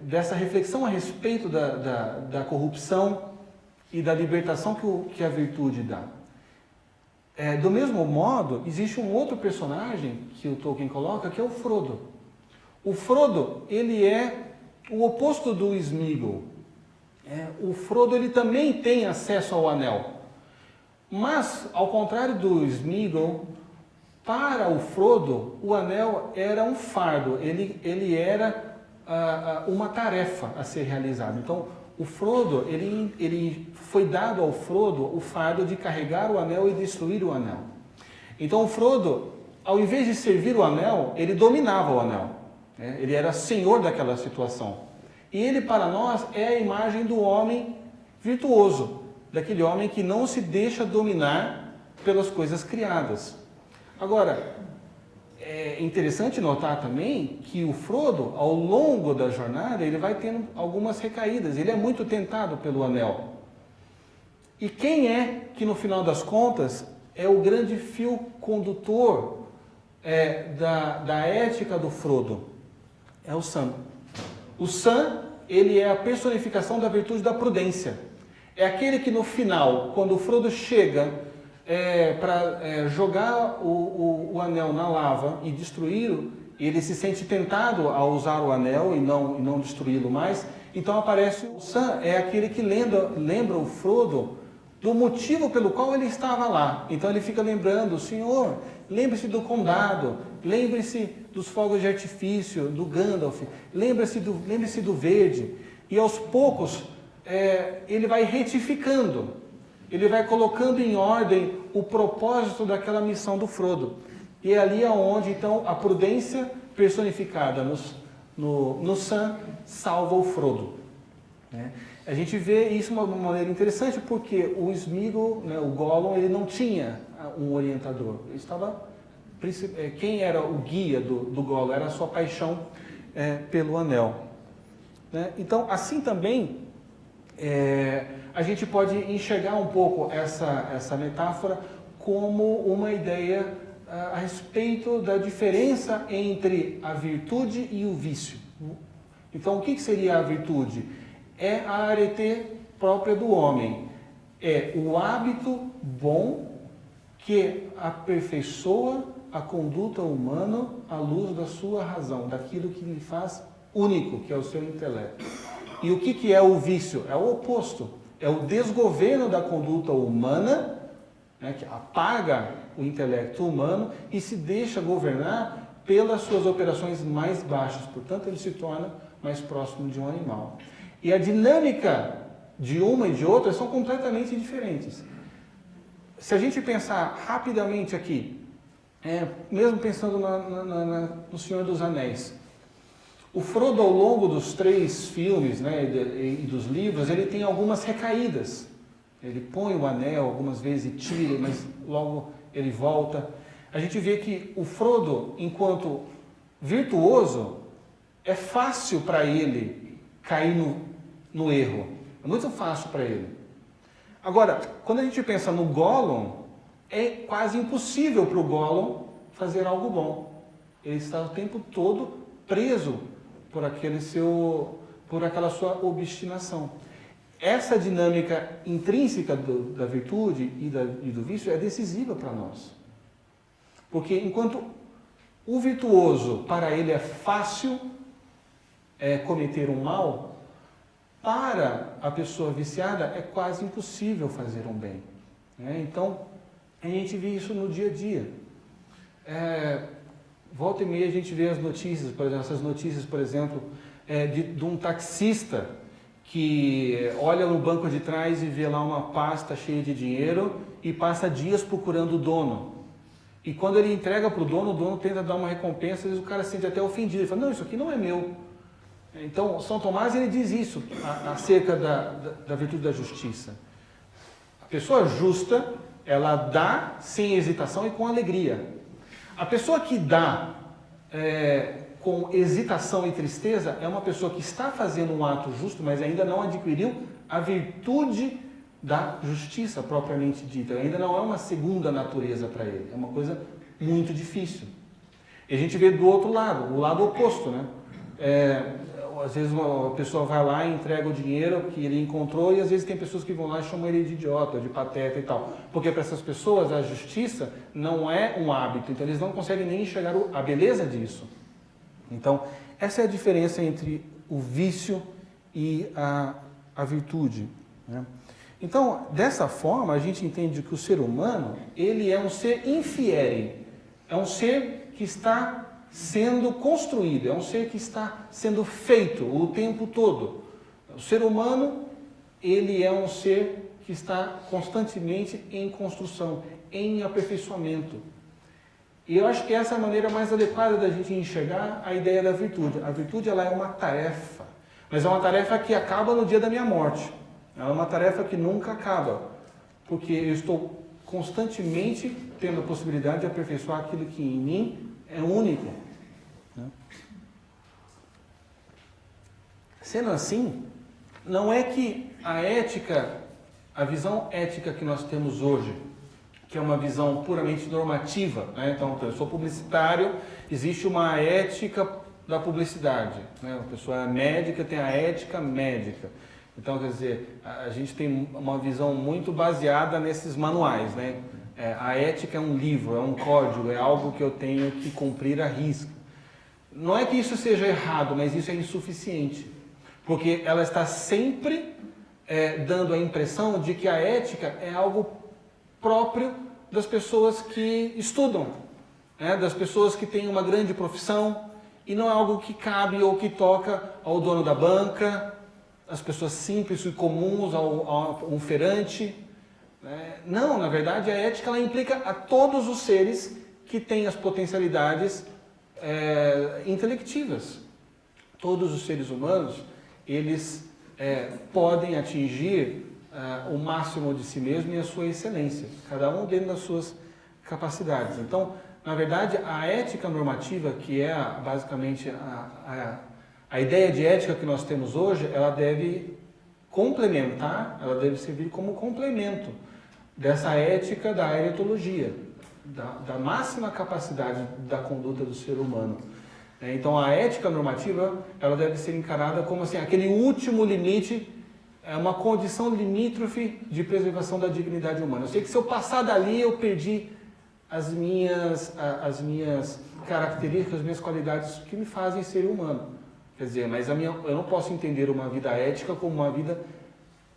dessa reflexão a respeito da corrupção e da libertação que a virtude dá. Do mesmo modo, existe um outro personagem que o Tolkien coloca, que é o Frodo. O Frodo, ele é o oposto do Sméagol. O Frodo, ele também tem acesso ao anel. Mas, ao contrário do Sméagol, para o Frodo, o anel era um fardo, ele era uma tarefa a ser realizada. Então, o Frodo, ele foi dado ao Frodo o fardo de carregar o anel e destruir o anel. Então, o Frodo, ao invés de servir o anel, ele dominava o anel, né? Ele era senhor daquela situação. E ele, para nós, é a imagem do homem virtuoso, daquele homem que não se deixa dominar pelas coisas criadas. Agora, é interessante notar também que o Frodo, ao longo da jornada, ele vai tendo algumas recaídas. Ele é muito tentado pelo anel. E quem é que, no final das contas, é o grande fio condutor da ética do Frodo? É o Sam. O Sam, ele é a personificação da virtude da prudência. É aquele que, no final, quando o Frodo chega para jogar o anel na lava e destruí-lo, ele se sente tentado a usar o anel e não destruí-lo mais. Então aparece o Sam, é aquele que lembra o Frodo do motivo pelo qual ele estava lá. Então ele fica lembrando: Senhor, lembre-se do condado, lembre-se dos fogos de artifício, do Gandalf, lembre-se do verde. E aos poucos ele vai retificando. Ele vai colocando em ordem o propósito daquela missão do Frodo. E é ali onde, então, a prudência personificada no Sam salva o Frodo, né? A gente vê isso de uma maneira interessante, porque o Sméagol, né, o Gollum, ele não tinha um orientador. Ele estava, quem era o guia do Gollum? Era a sua paixão pelo anel, né? Então, assim também, a gente pode enxergar um pouco essa metáfora como uma ideia a respeito da diferença entre a virtude e o vício. Então, o que seria a virtude? É a arete própria do homem. É o hábito bom que aperfeiçoa a conduta humana à luz da sua razão, daquilo que lhe faz único, que é o seu intelecto. E o que é o vício? É o oposto. É o desgoverno da conduta humana, né, que apaga o intelecto humano e se deixa governar pelas suas operações mais baixas. Portanto, ele se torna mais próximo de um animal. E a dinâmica de uma e de outra são completamente diferentes. Se a gente pensar rapidamente aqui, mesmo pensando no Senhor dos Anéis, o Frodo, ao longo dos 3 filmes, né, e dos livros, ele tem algumas recaídas. Ele põe o anel algumas vezes e tira, mas logo ele volta. A gente vê que o Frodo, enquanto virtuoso, é fácil para ele cair no erro. É muito fácil para ele. Agora, quando a gente pensa no Gollum, é quase impossível para o Gollum fazer algo bom. Ele está o tempo todo preso por aquela sua obstinação. Essa dinâmica intrínseca da virtude e do vício é decisiva para nós. Porque enquanto o virtuoso, para ele é fácil cometer um mal, para a pessoa viciada é quase impossível fazer um bem. Então, a gente vê isso no dia a dia. Volta e meia a gente vê as notícias, por exemplo, essas notícias, por exemplo, de um taxista que olha no banco de trás e vê lá uma pasta cheia de dinheiro e passa dias procurando o dono. E quando ele entrega para o dono tenta dar uma recompensa, às vezes o cara se sente até ofendido. Ele fala, não, isso aqui não é meu. Então, São Tomás ele diz isso acerca da virtude da justiça. A pessoa justa, ela dá sem hesitação e com alegria. A pessoa que dá com hesitação e tristeza é uma pessoa que está fazendo um ato justo, mas ainda não adquiriu a virtude da justiça propriamente dita. Ainda não é uma segunda natureza para ele. É uma coisa muito difícil. E a gente vê do outro lado, o lado oposto, né? Às vezes uma pessoa vai lá e entrega o dinheiro que ele encontrou e às vezes tem pessoas que vão lá e chamam ele de idiota, de pateta e tal. Porque para essas pessoas a justiça não é um hábito, então eles não conseguem nem enxergar a beleza disso. Então, essa é a diferença entre o vício e a virtude, né? Então, dessa forma, a gente entende que o ser humano, ele é um ser infiere, é um ser que está sendo construído, é um ser que está sendo feito o tempo todo. O ser humano, ele é um ser que está constantemente em construção, em aperfeiçoamento. E eu acho que essa é a maneira mais adequada da gente enxergar a ideia da virtude. A virtude, ela é uma tarefa, mas é uma tarefa que acaba no dia da minha morte. Ela é uma tarefa que nunca acaba, porque eu estou constantemente tendo a possibilidade de aperfeiçoar aquilo que em mim é único. Sendo assim, não é que a ética, a visão ética que nós temos hoje, que é uma visão puramente normativa, né? Então, eu sou publicitário, existe uma ética da publicidade, né? A pessoa é médica, tem a ética médica. Então, quer dizer, a gente tem uma visão muito baseada nesses manuais, né? A ética é um livro, é um código, é algo que eu tenho que cumprir à risca. Não é que isso seja errado, mas isso é insuficiente. Porque ela está sempre dando a impressão de que a ética é algo próprio das pessoas que estudam, né? Das pessoas que têm uma grande profissão, e não é algo que cabe ou que toca ao dono da banca, às pessoas simples e comuns, ao um feirante. Não, na verdade, a ética ela implica a todos os seres que têm as potencialidades intelectivas. Todos os seres humanos, eles podem atingir o máximo de si mesmo e a sua excelência, cada um dentro das suas capacidades. Então, na verdade, a ética normativa, que é basicamente a ideia de ética que nós temos hoje, ela deve complementar, ela deve servir como complemento dessa ética da eretologia, da máxima capacidade da conduta do ser humano. Então, a ética normativa, ela deve ser encarada como assim, aquele último limite, uma condição limítrofe de preservação da dignidade humana. Eu sei que se eu passar dali, eu perdi as minhas características, as minhas qualidades que me fazem ser humano. Quer dizer, mas eu não posso entender uma vida ética como uma vida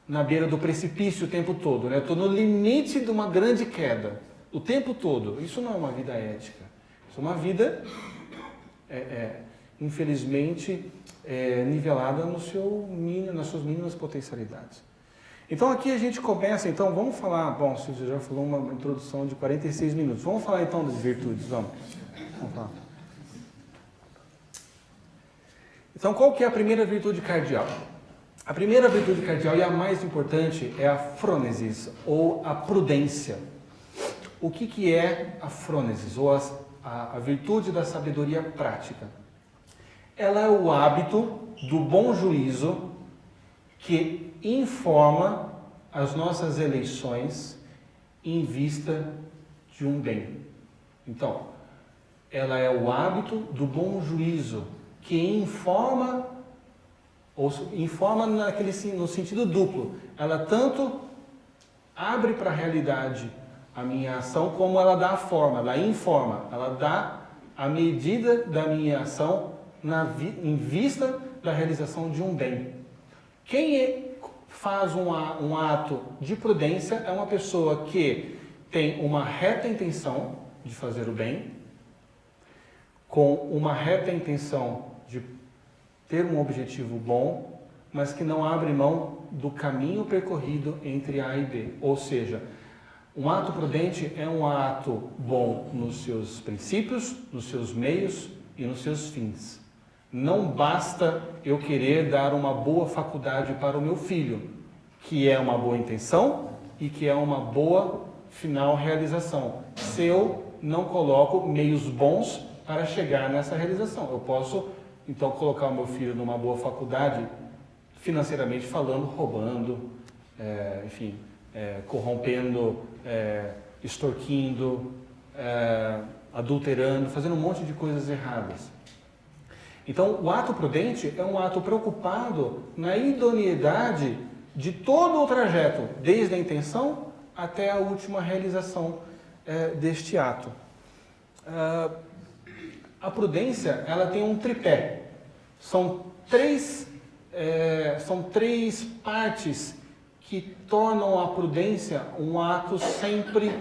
na beira do precipício o tempo todo, né? Estou no limite de uma grande queda o tempo todo. Isso não é uma vida ética. Isso é uma vida, infelizmente, nivelada nas suas mínimas potencialidades. Então aqui a gente começa, então vamos falar, bom, você já falou uma introdução de 46 minutos, vamos falar então das virtudes, vamos falar. Então qual que é a primeira virtude cardeal? A primeira virtude cardeal e a mais importante é a frônesis, ou a prudência. O que é a frônesis, ou a virtude da sabedoria prática? Ela é o hábito do bom juízo que informa as nossas eleições em vista de um bem. Então, ela é o hábito do bom juízo que informa no sentido duplo. Ela tanto abre para a realidade a minha ação, como ela dá a forma, ela informa, ela dá a medida da minha ação em vista da realização de um bem. Quem faz um ato de prudência é uma pessoa que tem uma reta intenção de fazer o bem, com uma reta intenção de ter um objetivo bom, mas que não abre mão do caminho percorrido entre A e B. Ou seja, um ato prudente é um ato bom nos seus princípios, nos seus meios e nos seus fins. Não basta eu querer dar uma boa faculdade para o meu filho, que é uma boa intenção e que é uma boa final realização, se eu não coloco meios bons para chegar nessa realização. Eu posso, então, colocar o meu filho numa boa faculdade, financeiramente falando, roubando, corrompendo, extorquindo, adulterando, fazendo um monte de coisas erradas. Então, o ato prudente é um ato preocupado na idoneidade de todo o trajeto, desde a intenção até a última realização deste ato. A prudência, ela tem um tripé. São três partes que tornam a prudência um ato sempre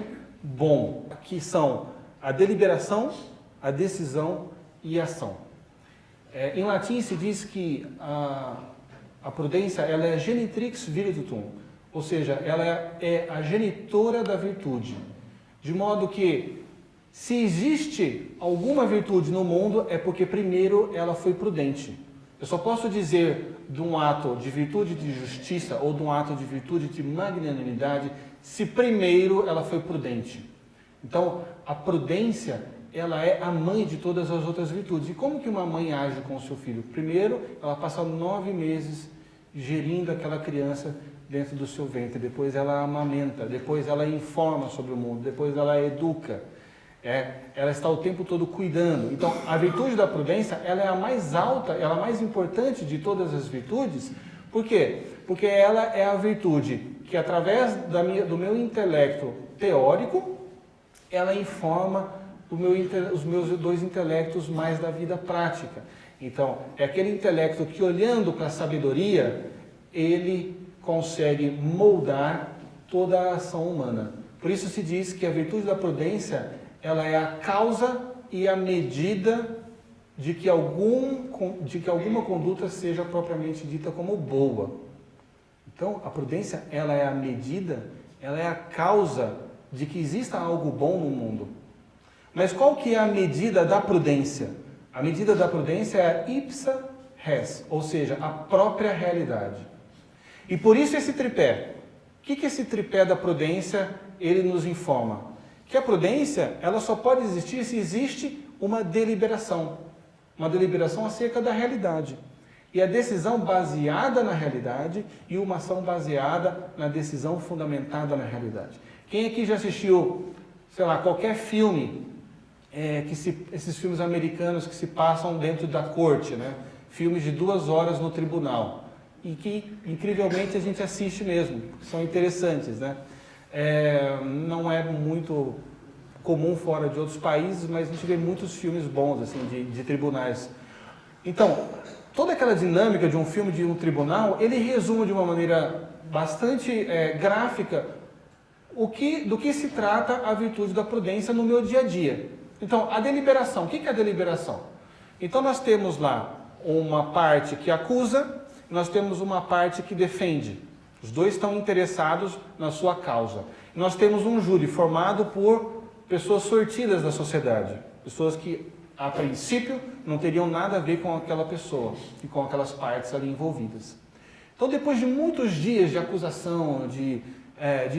bom, que são a deliberação, a decisão e a ação. Em latim se diz que a prudência ela é genitrix virtutum, ou seja, ela é a genitora da virtude, de modo que se existe alguma virtude no mundo é porque primeiro ela foi prudente. Eu só posso dizer de um ato de virtude de justiça ou de um ato de virtude de magnanimidade se primeiro ela foi prudente. Então, a prudência, ela é a mãe de todas as outras virtudes. E como que uma mãe age com o seu filho? Primeiro, ela passa 9 meses gerindo aquela criança dentro do seu ventre. Depois ela amamenta, depois ela informa sobre o mundo, depois ela educa. Ela está o tempo todo cuidando. Então, a virtude da prudência, ela é a mais alta, ela é a mais importante de todas as virtudes. Por quê? Porque ela é a virtude que, através do meu intelecto teórico, ela informa os meus 2 intelectos mais da vida prática. Então, é aquele intelecto que, olhando para a sabedoria, ele consegue moldar toda a ação humana. Por isso se diz que a virtude da prudência, ela é a causa e a medida de que alguma conduta seja propriamente dita como boa. Então, a prudência, ela é a medida, ela é a causa de que exista algo bom no mundo. Mas qual que é a medida da prudência? A medida da prudência é a ipsa res, ou seja, a própria realidade. E por isso esse tripé. O que esse tripé da prudência, ele nos informa? Que a prudência, ela só pode existir se existe uma deliberação acerca da realidade. E a decisão baseada na realidade e uma ação baseada na decisão fundamentada na realidade. Quem aqui já assistiu, sei lá, qualquer filme, esses filmes americanos que se passam dentro da corte, né? Filmes de 2 horas no tribunal, e que, incrivelmente, a gente assiste mesmo, são interessantes, né? Não é muito comum fora de outros países, mas a gente vê muitos filmes bons assim de tribunais. Então, toda aquela dinâmica de um filme de um tribunal, ele resume de uma maneira bastante gráfica do que se trata a virtude da prudência no meu dia a dia. Então, a deliberação. O que é a deliberação? Então, nós temos lá uma parte que acusa, nós temos uma parte que defende. Os dois estão interessados na sua causa. Nós temos um júri formado por pessoas sortidas da sociedade, pessoas que, a princípio, não teriam nada a ver com aquela pessoa e com aquelas partes ali envolvidas. Então, depois de muitos dias de acusação, de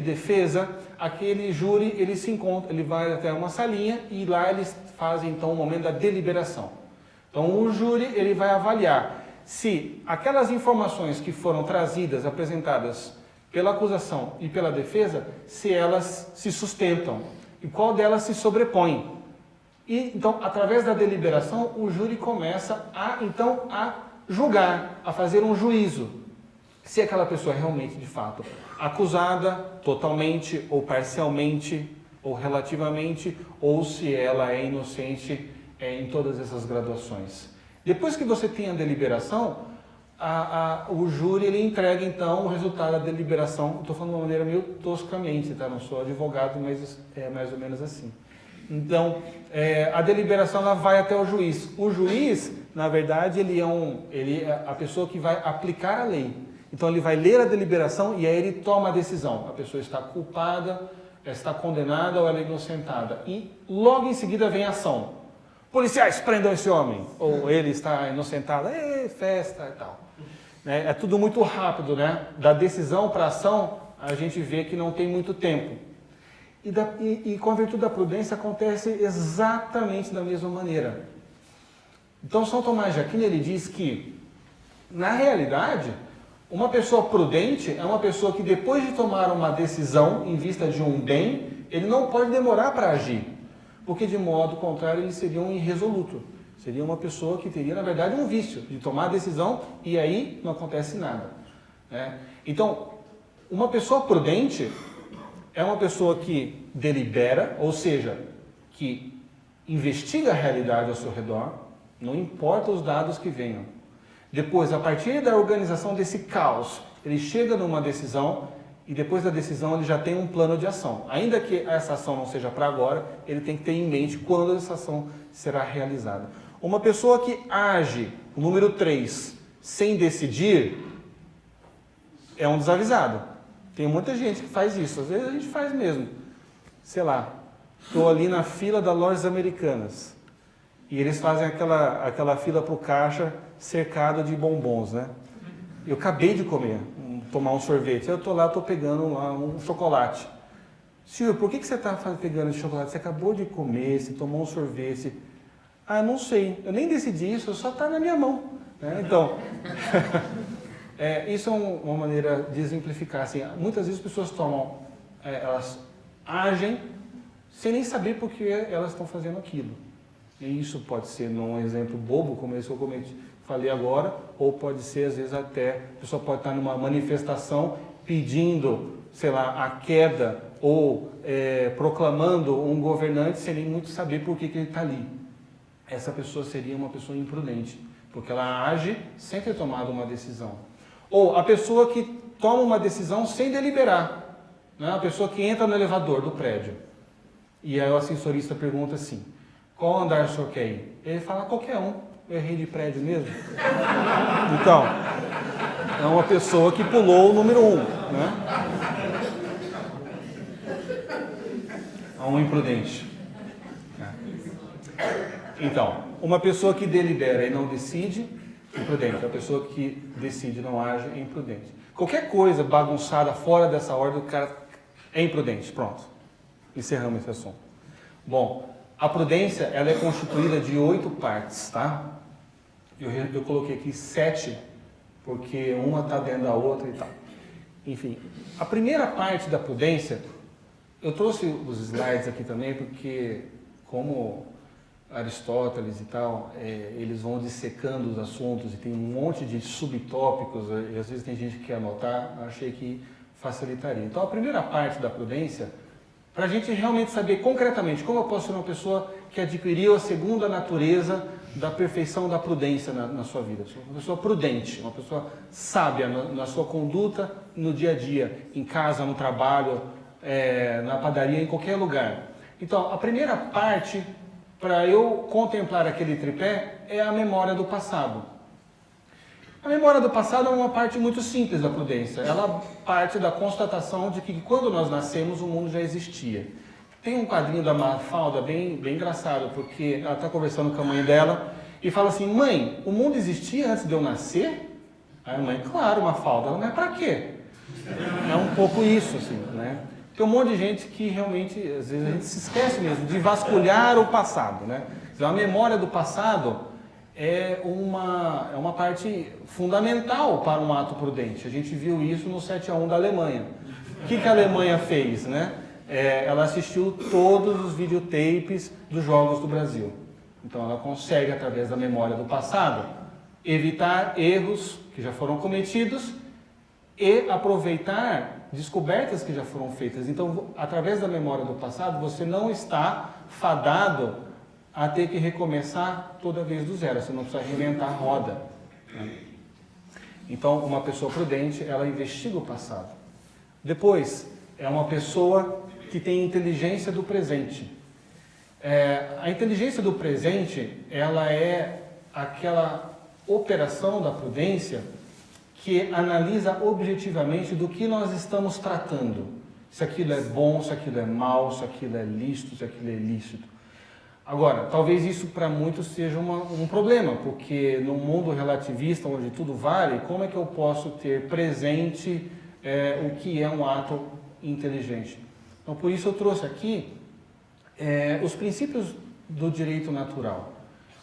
defesa, aquele júri ele vai até uma salinha e lá eles fazem então o momento da deliberação. Então, o júri ele vai avaliar se aquelas informações que foram trazidas, apresentadas pela acusação e pela defesa, se elas se sustentam e qual delas se sobrepõe. E, então, através da deliberação, o júri começa a julgar, a fazer um juízo. Se aquela pessoa é realmente, de fato, acusada totalmente ou parcialmente ou relativamente, ou se ela é inocente em todas essas graduações. Depois que você tem a deliberação, o júri ele entrega então o resultado da deliberação. Estou falando de uma maneira meio toscamente, tá? Não sou advogado, mas é mais ou menos assim. Então, a deliberação ela vai até o juiz. O juiz, na verdade, ele é a pessoa que vai aplicar a lei. Então, ele vai ler a deliberação e aí ele toma a decisão. A pessoa está culpada, está condenada ou ela é inocentada. E logo em seguida vem a ação. Policiais, prendam esse homem. Ou ele está inocentado. Festa e tal. É tudo muito rápido, né? Da decisão para a ação, a gente vê que não tem muito tempo. E com a virtude da prudência acontece exatamente da mesma maneira. Então, São Tomás de Aquino ele diz que, na realidade, uma pessoa prudente é uma pessoa que depois de tomar uma decisão em vista de um bem, ele não pode demorar para agir, porque de modo contrário ele seria um irresoluto. Seria uma pessoa que teria, na verdade, um vício de tomar a decisão e aí não acontece nada. Então, uma pessoa prudente é uma pessoa que delibera, ou seja, que investiga a realidade ao seu redor, não importa os dados que venham. Depois, a partir da organização desse caos, ele chega numa decisão e depois da decisão ele já tem um plano de ação. Ainda que essa ação não seja para agora, ele tem que ter em mente quando essa ação será realizada. Uma pessoa que age, o número 3, sem decidir, é um desavisado. Tem muita gente que faz isso, às vezes a gente faz mesmo. Sei lá, estou ali na fila da Lojas Americanas e eles fazem aquela fila para o caixa cercado de bombons, né? Eu acabei de comer, tomar um sorvete, eu estou lá, estou pegando lá um chocolate. Silvio, por que você está pegando esse chocolate? Você acabou de comer, você tomou um sorvete. Ah, não sei, eu nem decidi isso, só está na minha mão. Né? Então, isso é uma maneira de exemplificar. Assim, muitas vezes as pessoas elas agem sem nem saber por que elas estão fazendo aquilo. E isso pode ser num exemplo bobo, como esse que eu falei agora, ou pode ser, às vezes, até, a pessoa pode estar numa manifestação pedindo, sei lá, a queda ou proclamando um governante sem nem muito saber por que ele está ali. Essa pessoa seria uma pessoa imprudente, porque ela age sem ter tomado uma decisão. Ou a pessoa que toma uma decisão sem deliberar, né? A pessoa que entra no elevador do prédio, e aí o ascensorista pergunta assim, qual andar o senhor quer ir? Ele fala, qualquer um. Eu errei de prédio mesmo. Então, é uma pessoa que pulou o número 1, né? É um imprudente. Então, uma pessoa que delibera e não decide, imprudente. A pessoa que decide e não age é imprudente. Qualquer coisa bagunçada fora dessa ordem, o cara é imprudente. Pronto. Encerramos esse assunto. Bom, a prudência ela é constituída de 8 partes, tá? Eu coloquei aqui 7, porque uma está dentro da outra e tal. Enfim, a primeira parte da prudência, eu trouxe os slides aqui também, porque como Aristóteles e tal, eles vão dissecando os assuntos e tem um monte de subtópicos, e às vezes tem gente que quer anotar, achei que facilitaria. Então, a primeira parte da prudência, para a gente realmente saber concretamente como eu posso ser uma pessoa que adquiriu a segunda natureza da perfeição da prudência na sua vida. Uma pessoa prudente, uma pessoa sábia na sua conduta no dia a dia, em casa, no trabalho, na padaria, em qualquer lugar. Então, a primeira parte para eu contemplar aquele tripé é a memória do passado. A memória do passado é uma parte muito simples da prudência. Ela parte da constatação de que quando nós nascemos o mundo já existia. Tem um quadrinho da Mafalda bem engraçado, porque ela está conversando com a mãe dela e fala assim: mãe, o mundo existia antes de eu nascer? Aí a mãe, claro, Mafalda, mas para quê? É um pouco isso, assim, né? Tem um monte de gente que realmente, às vezes a gente se esquece mesmo de vasculhar o passado, né? A memória do passado é uma parte fundamental para um ato prudente. A gente viu isso no 7-1 da Alemanha. O que a Alemanha fez, né? Ela assistiu todos os videotapes dos Jogos do Brasil. Então ela consegue, através da memória do passado, evitar erros que já foram cometidos e aproveitar descobertas que já foram feitas. Então, através da memória do passado, você não está fadado a ter que recomeçar toda vez do zero. Você não precisa reinventar a roda, né? Então, uma pessoa prudente, ela investiga o passado. Depois, é uma pessoa que tem inteligência do presente. A inteligência do presente, ela é aquela operação da prudência que analisa objetivamente do que nós estamos tratando. Se aquilo é bom, se aquilo é mal, se aquilo é lícito, se aquilo é ilícito. Agora, talvez isso para muitos seja um problema, porque no mundo relativista, onde tudo vale, como é que eu posso ter presente o que é um ato inteligente? Então, por isso eu trouxe aqui os princípios do direito natural.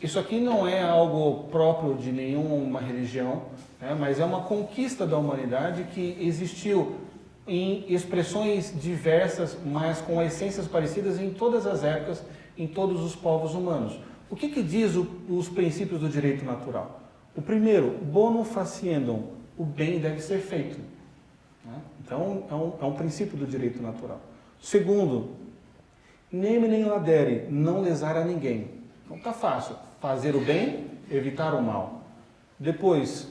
Isso aqui não é algo próprio de nenhuma religião, mas é uma conquista da humanidade que existiu em expressões diversas, mas com essências parecidas em todas as épocas, em todos os povos humanos. O que diz os princípios do direito natural? O primeiro, bonum faciendum, o bem deve ser feito. Então, é um princípio do direito natural. Segundo, nemine ladere, não lesar a ninguém. Então está fácil, fazer o bem, evitar o mal. Depois,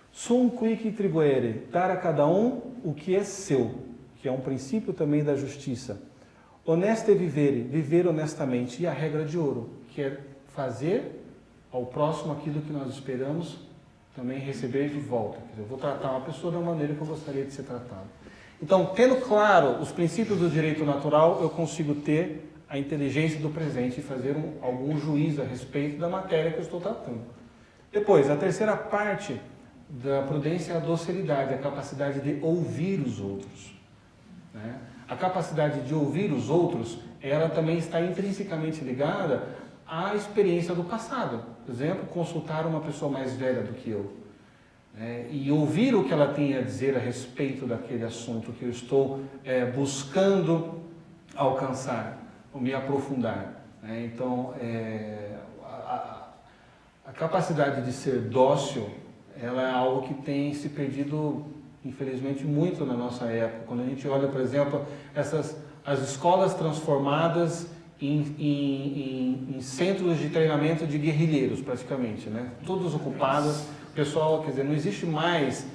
sum quic tribuere, dar a cada um o que é seu, que é um princípio também da justiça. Honeste vivere, viver honestamente, e a regra de ouro, que é fazer ao próximo aquilo que nós esperamos também receber de volta. Quer dizer, eu vou tratar uma pessoa da maneira que eu gostaria de ser tratado. Então, tendo claro os princípios do direito natural, eu consigo ter a inteligência do presente e fazer algum juízo a respeito da matéria que eu estou tratando. Depois, a terceira parte da prudência é a docilidade, a capacidade de ouvir os outros, né? A capacidade de ouvir os outros, ela também está intrinsecamente ligada à experiência do passado. Por exemplo, consultar uma pessoa mais velha do que eu, né? E ouvir o que ela tem a dizer a respeito daquele assunto que eu estou buscando alcançar, ou me aprofundar, né? Então, a capacidade de ser dócil, ela é algo que tem se perdido, infelizmente, muito na nossa época. Quando a gente olha, por exemplo, as escolas transformadas em centros de treinamento de guerrilheiros, praticamente, né? Todos ocupados, pessoal, quer dizer, não existe mais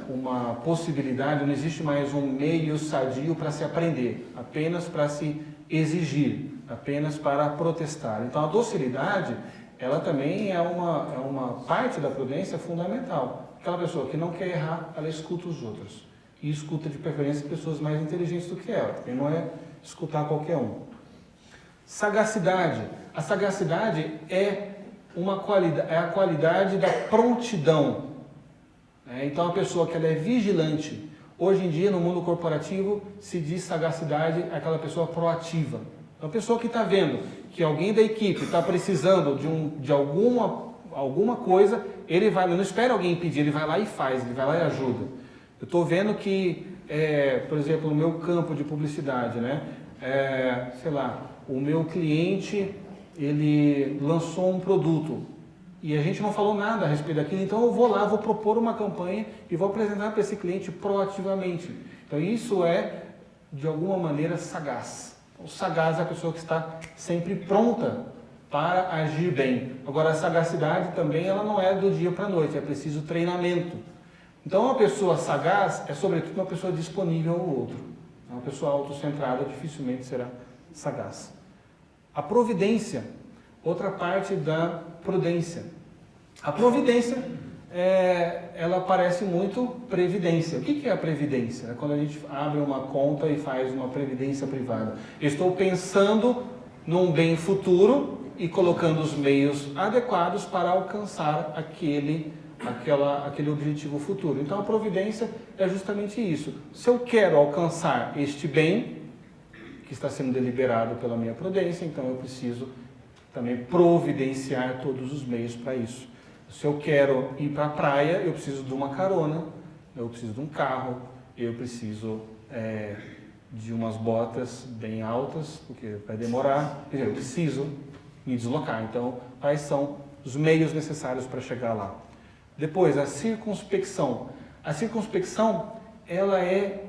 uma possibilidade, não existe mais um meio sadio para se aprender, apenas para se exigir, apenas para protestar. Então, a docilidade, ela também é uma parte da prudência fundamental. Aquela pessoa que não quer errar, ela escuta os outros. E escuta de preferência pessoas mais inteligentes do que ela, porque não é escutar qualquer um. Sagacidade. A sagacidade é a qualidade da prontidão. Então, a pessoa que ela é vigilante. Hoje em dia, no mundo corporativo, se diz sagacidade aquela pessoa proativa. Então, a pessoa que está vendo que alguém da equipe está precisando de alguma coisa, ele não espera alguém pedir, ele vai lá e faz, ele vai lá e ajuda. Eu estou vendo que, por exemplo, no meu campo de publicidade, né? Sei lá, o meu cliente, ele lançou um produto e a gente não falou nada a respeito daquilo, então eu vou lá, vou propor uma campanha e vou apresentar para esse cliente proativamente. Então isso é de alguma maneira, sagaz. O sagaz é a pessoa que está sempre pronta para agir bem. Agora, a sagacidade também ela não é do dia para a noite, é preciso treinamento. Então, uma pessoa sagaz é, sobretudo, uma pessoa disponível ao outro. Uma pessoa autocentrada dificilmente será sagaz. A providência, outra parte da prudência. A providência, ela parece muito previdência. O que é a previdência? É quando a gente abre uma conta e faz uma previdência privada. Eu estou pensando num bem futuro e colocando os meios adequados para alcançar aquele objetivo futuro. Então, a providência é justamente isso. Se eu quero alcançar este bem, que está sendo deliberado pela minha prudência, então eu preciso também providenciar todos os meios para isso. Se eu quero ir para a praia, eu preciso de uma carona, eu preciso de um carro, eu preciso de umas botas bem altas, porque vai demorar, eu preciso me deslocar. Então, quais são os meios necessários para chegar lá? Depois, a circunspecção. A circunspecção, ela é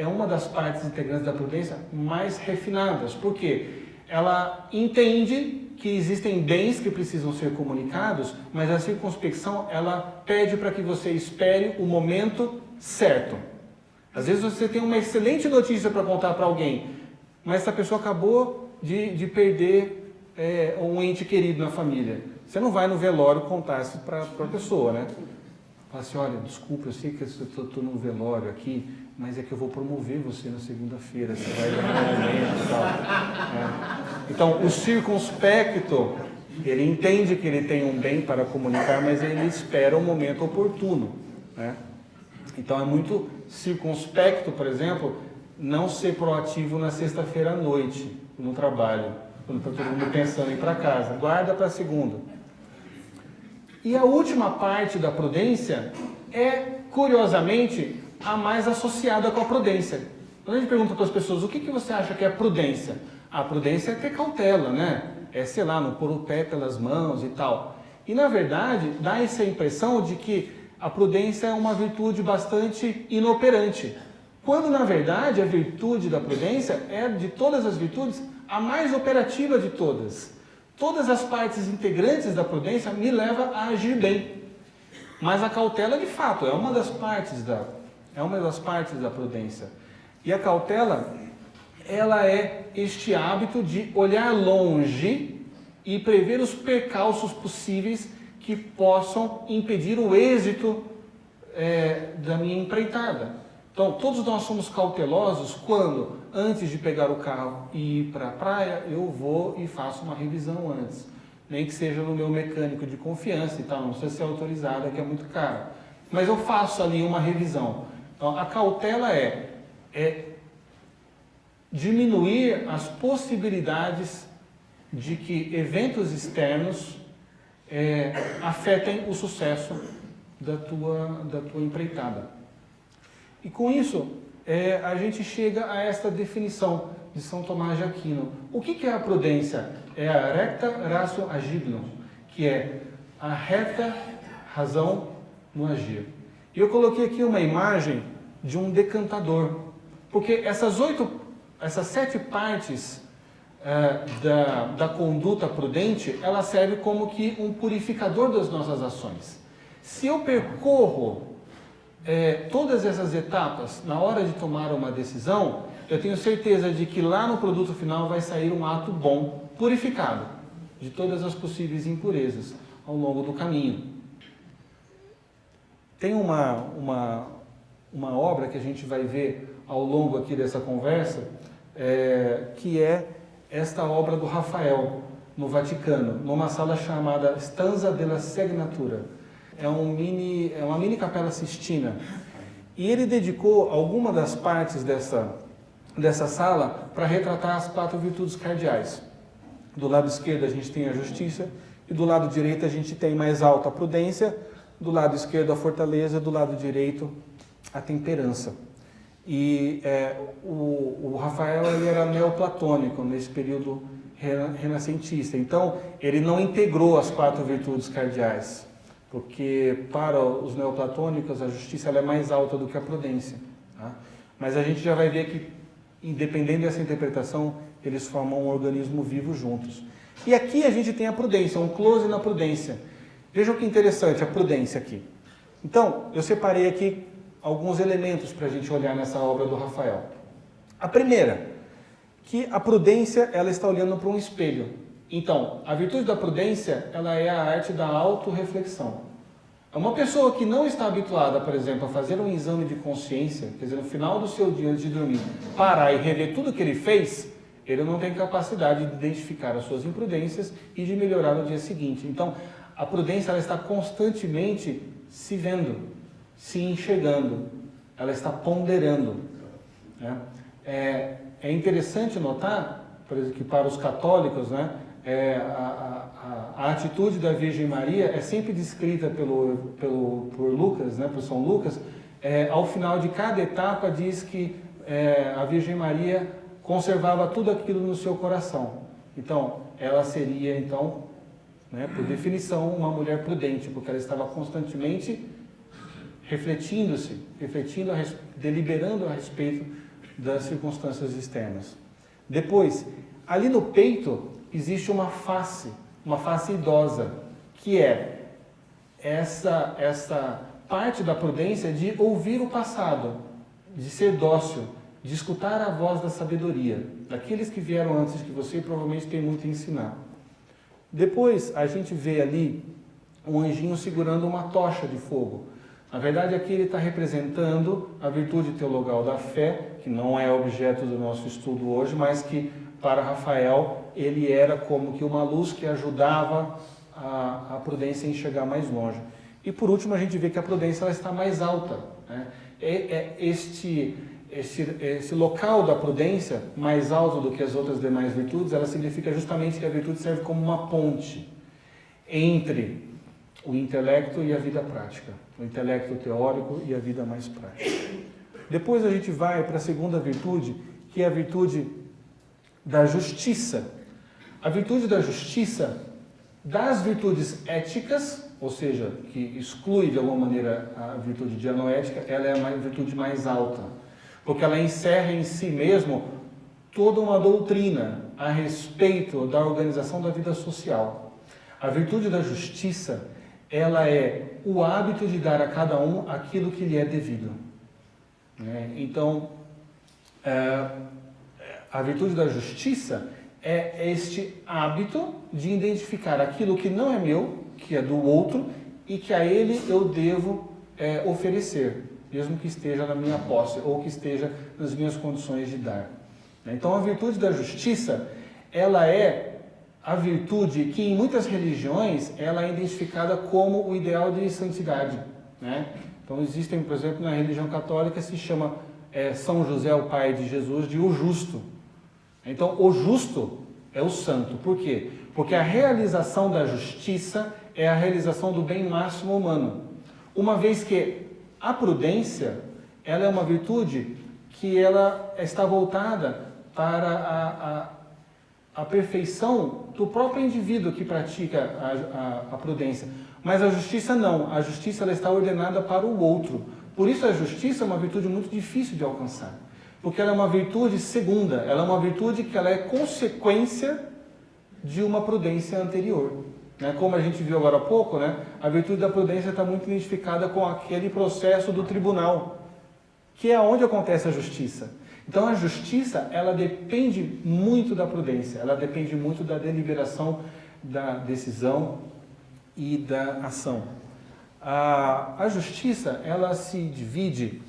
uma das partes integrantes da prudência mais refinadas. Por quê? Ela entende que existem bens que precisam ser comunicados, mas a circunspecção, ela pede para que você espere o momento certo. Às vezes você tem uma excelente notícia para contar para alguém, mas essa pessoa acabou de perder um ente querido na família. Você não vai no velório contar isso para a pessoa, né? Fala assim, olha, desculpa, eu sei que eu estou no velório aqui, mas é que eu vou promover você na segunda-feira, você vai ganhar um aumento e tal. Então, o circunspecto, ele entende que ele tem um bem para comunicar, mas ele espera o momento oportuno, né? Então, é muito circunspecto, por exemplo, não ser proativo na sexta-feira à noite, no trabalho, quando está todo mundo pensando em ir para casa. Guarda para a segunda. E a última parte da prudência é, curiosamente, a mais associada com a prudência. Quando a gente pergunta para as pessoas, o que você acha que é prudência? A prudência é ter cautela, né? É, sei lá, não pôr o pé pelas mãos e tal. E, na verdade, dá essa impressão de que a prudência é uma virtude bastante inoperante. Quando, na verdade, a virtude da prudência é, de todas as virtudes, a mais operativa de todas. Todas as partes integrantes da prudência me levam a agir bem. Mas a cautela, de fato, é uma das partes da prudência. E a cautela, ela é este hábito de olhar longe e prever os percalços possíveis que possam impedir o êxito da minha empreitada. Então, todos nós somos cautelosos quando, antes de pegar o carro e ir para a praia, eu vou e faço uma revisão antes. Nem que seja no meu mecânico de confiança e tal, não precisa ser autorizada, que é muito caro. Mas eu faço ali uma revisão. Então, a cautela é diminuir as possibilidades de que eventos externos afetem o sucesso da tua empreitada. E com isso, a gente chega a esta definição de São Tomás de Aquino. O que é a prudência? É a recta ratio agibilum, que é a reta razão no agir. E eu coloquei aqui uma imagem de um decantador, porque essas 7 partes da conduta prudente, ela serve como que um purificador das nossas ações. Se eu percorro todas essas etapas na hora de tomar uma decisão, eu tenho certeza de que lá no produto final vai sair um ato bom, purificado de todas as possíveis impurezas ao longo do caminho. Tem uma obra que a gente vai ver ao longo aqui dessa conversa, que é esta obra do Rafael, no Vaticano, numa sala chamada Stanza della Segnatura. É uma mini capela sistina. E ele dedicou alguma das partes dessa sala para retratar as 4 virtudes cardeais. Do lado esquerdo a gente tem a justiça, e do lado direito a gente tem mais alta a prudência, do lado esquerdo a fortaleza, do lado direito a temperança. E o Rafael ele era neoplatônico nesse período renascentista. Então, ele não integrou as 4 virtudes cardeais, porque para os neoplatônicos a justiça ela é mais alta do que a prudência. Tá? Mas a gente já vai ver que independente dessa interpretação, eles formam um organismo vivo juntos. E aqui a gente tem a prudência, um close na prudência. Vejam que interessante a prudência aqui. Então, eu separei aqui alguns elementos para a gente olhar nessa obra do Rafael. A primeira, que a prudência ela está olhando para um espelho. Então, a virtude da prudência ela é a arte da autorreflexão. Uma pessoa que não está habituada, por exemplo, a fazer um exame de consciência, quer dizer, no final do seu dia antes de dormir, parar e rever tudo que ele fez, ele não tem capacidade de identificar as suas imprudências e de melhorar no dia seguinte. Então, a prudência ela está constantemente se vendo, se enxergando, ela está ponderando. Né? É interessante notar, por exemplo, que para os católicos, né, a atitude da Virgem Maria é sempre descrita por Lucas, né, por São Lucas. Ao final de cada etapa diz que a Virgem Maria conservava tudo aquilo no seu coração. Então, ela seria, então, né, por definição, uma mulher prudente, porque ela estava constantemente refletindo-se, deliberando a respeito das circunstâncias externas. Depois, ali no peito, existe uma face idosa, que é essa parte da prudência de ouvir o passado, de ser dócil, de escutar a voz da sabedoria, daqueles que vieram antes que você provavelmente tem muito a ensinar. Depois a gente vê ali um anjinho segurando uma tocha de fogo. Na verdade aqui ele está representando a virtude teologal da fé, que não é objeto do nosso estudo hoje, mas que para Rafael ele era como que uma luz que ajudava a prudência a enxergar mais longe. E por último a gente vê que a prudência ela está mais alta. Né? Esse local da prudência, mais alto do que as outras demais virtudes, ela significa justamente que a virtude serve como uma ponte entre o intelecto e a vida prática, o intelecto teórico e a vida mais prática. Depois a gente vai para a segunda virtude, que é a virtude da justiça. A virtude da justiça, das virtudes éticas, ou seja, que exclui de alguma maneira a virtude dianoética, ela é a virtude mais alta, porque ela encerra em si mesmo toda uma doutrina a respeito da organização da vida social. A virtude da justiça, ela é o hábito de dar a cada um aquilo que lhe é devido. Então, a virtude da justiça é este hábito de identificar aquilo que não é meu, que é do outro, e que a ele eu devo oferecer, mesmo que esteja na minha posse ou que esteja nas minhas condições de dar. Então, a virtude da justiça, ela é a virtude que em muitas religiões ela é identificada como o ideal de santidade. Então, existem, por exemplo, na religião católica se chama São José, o pai de Jesus, de o justo. Então, o justo é o santo. Por quê? Porque a realização da justiça é a realização do bem máximo humano. Uma vez que a prudência, ela é uma virtude que ela está voltada para a perfeição do próprio indivíduo que pratica a prudência. Mas a justiça não. A justiça ela está ordenada para o outro. Por isso a justiça é uma virtude muito difícil de alcançar. Porque ela é uma virtude segunda. Ela é uma virtude que ela é consequência de uma prudência anterior. Como a gente viu agora há pouco, a virtude da prudência está muito identificada com aquele processo do tribunal, que é onde acontece a justiça. Então a justiça, ela depende muito da prudência, ela depende muito da deliberação, da decisão e da ação. A justiça, ela se divide,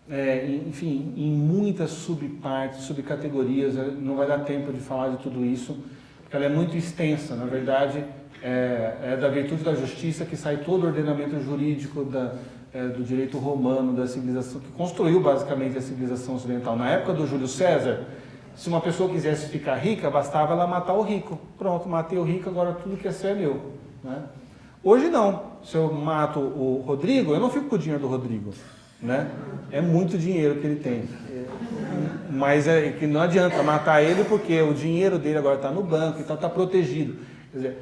em muitas subpartes, subcategorias. Não vai dar tempo de falar de tudo isso, porque ela é muito extensa. Na verdade, é da virtude da justiça que sai todo o ordenamento jurídico do direito romano, da civilização, que construiu basicamente a civilização ocidental. Na época do Júlio César, se uma pessoa quisesse ficar rica, bastava ela matar o rico. Pronto, matei o rico, agora tudo que é seu é meu. Hoje não. Se eu mato o Rodrigo, eu não fico com o dinheiro do Rodrigo. É muito dinheiro que ele tem. Mas que não adianta matar ele, porque o dinheiro dele agora está no banco, então está protegido. Quer dizer,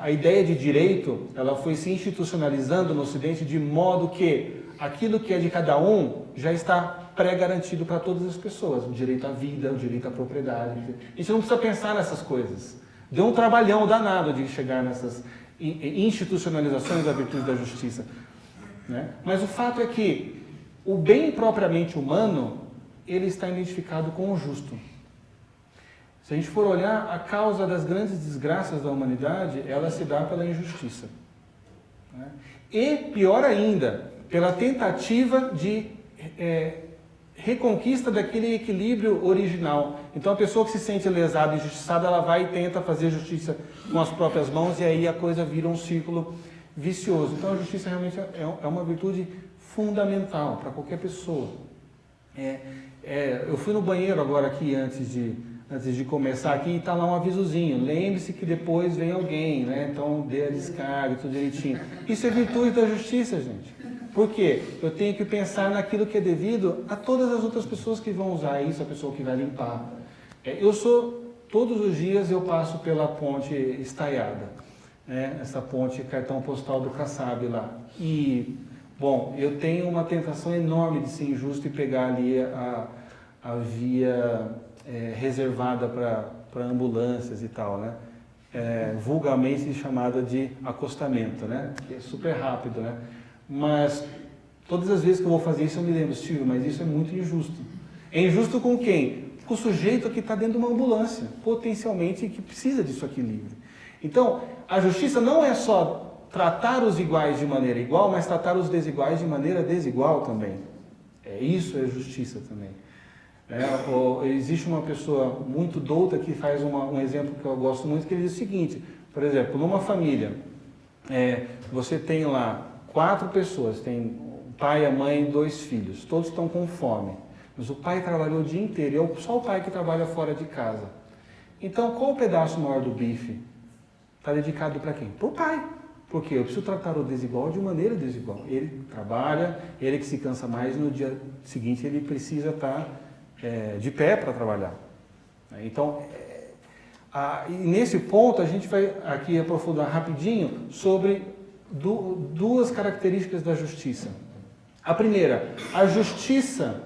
a ideia de direito, ela foi se institucionalizando no Ocidente de modo que aquilo que é de cada um já está pré-garantido para todas as pessoas. O direito à vida, o direito à propriedade. A gente não precisa pensar nessas coisas. Deu um trabalhão danado de chegar nessas institucionalizações da virtude da justiça. Né? Mas o fato é que o bem propriamente humano, ele está identificado com o justo. Se a gente for olhar, a causa das grandes desgraças da humanidade, ela se dá pela injustiça. Né? E, pior ainda, pela tentativa de reconquista daquele equilíbrio original. Então, a pessoa que se sente lesada, injustiçada, ela vai e tenta fazer justiça com as próprias mãos, e aí a coisa vira um círculo vicioso. Então, a justiça realmente é uma virtude fundamental para qualquer pessoa. Eu fui no banheiro agora aqui, antes de começar aqui, e está lá um avisozinho. Lembre-se que depois vem alguém, né? Então, dê a descarga, tudo direitinho. Isso é virtude da justiça, gente. Por quê? Eu tenho que pensar naquilo que é devido a todas as outras pessoas que vão usar isso, a pessoa que vai limpar. Todos os dias eu passo pela ponte estaiada, né? Essa ponte cartão postal do Kassab lá. E, bom, eu tenho uma tentação enorme de ser injusto e pegar ali a via reservada para ambulâncias e tal, né? Vulgarmente chamada de acostamento, né? Que é super rápido, né? Mas todas as vezes que eu vou fazer isso eu me lembro, Silvio, mas isso é muito injusto. É injusto com quem? Com o sujeito que está dentro de uma ambulância, potencialmente, que precisa disso aqui livre. Então, a justiça não é só tratar os iguais de maneira igual, mas tratar os desiguais de maneira desigual também. Isso é justiça também. Existe uma pessoa muito douta que faz um exemplo que eu gosto muito, que ele diz o seguinte, por exemplo, numa família, você tem lá 4 pessoas, tem o pai, a mãe e 2 filhos, todos estão com fome, mas o pai trabalhou o dia inteiro, e é só o pai que trabalha fora de casa. Então, qual o pedaço maior do bife? Está dedicado para quem? Para o pai. Porque eu preciso tratar o desigual de maneira desigual. Ele trabalha, ele que se cansa mais, no dia seguinte ele precisa estar de pé para trabalhar. Então, nesse ponto a gente vai aqui aprofundar rapidinho sobre duas características da justiça. A primeira, a justiça,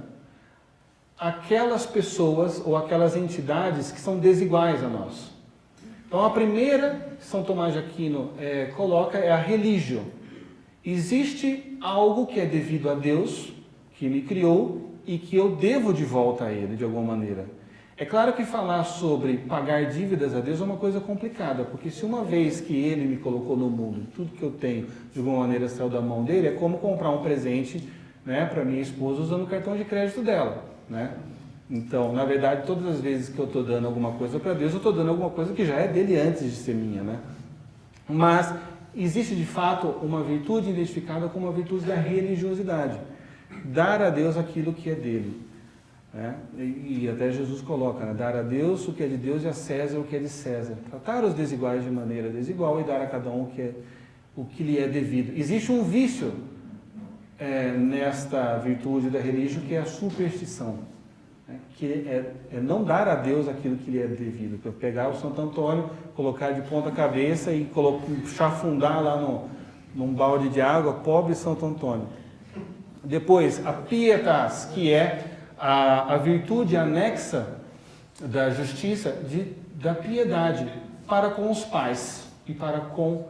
aquelas pessoas ou aquelas entidades que são desiguais a nós. Então, a primeira que São Tomás de Aquino coloca é a religio. Existe algo que é devido a Deus, que me criou, e que eu devo de volta a Ele, de alguma maneira. É claro que falar sobre pagar dívidas a Deus é uma coisa complicada, porque se uma vez que Ele me colocou no mundo, tudo que eu tenho, de alguma maneira, saiu da mão dele, é como comprar um presente, né, para minha esposa usando o cartão de crédito dela, né? Então, na verdade, todas as vezes que eu estou dando alguma coisa para Deus, eu estou dando alguma coisa que já é dele antes de ser minha, né? Mas existe, de fato, uma virtude identificada como a virtude da religiosidade. Dar a Deus aquilo que é dele. Né? E até Jesus coloca, né? Dar a Deus o que é de Deus e a César o que é de César. Tratar os desiguais de maneira desigual e dar a cada um o que lhe é devido. Existe um vício nesta virtude da religião, que é a superstição. Que é não dar a Deus aquilo que lhe é devido. Eu pegar o Santo Antônio, colocar de ponta cabeça e chafundar lá num balde de água, pobre Santo Antônio. Depois, a pietas, que é a virtude anexa da justiça, da piedade para com os pais e para com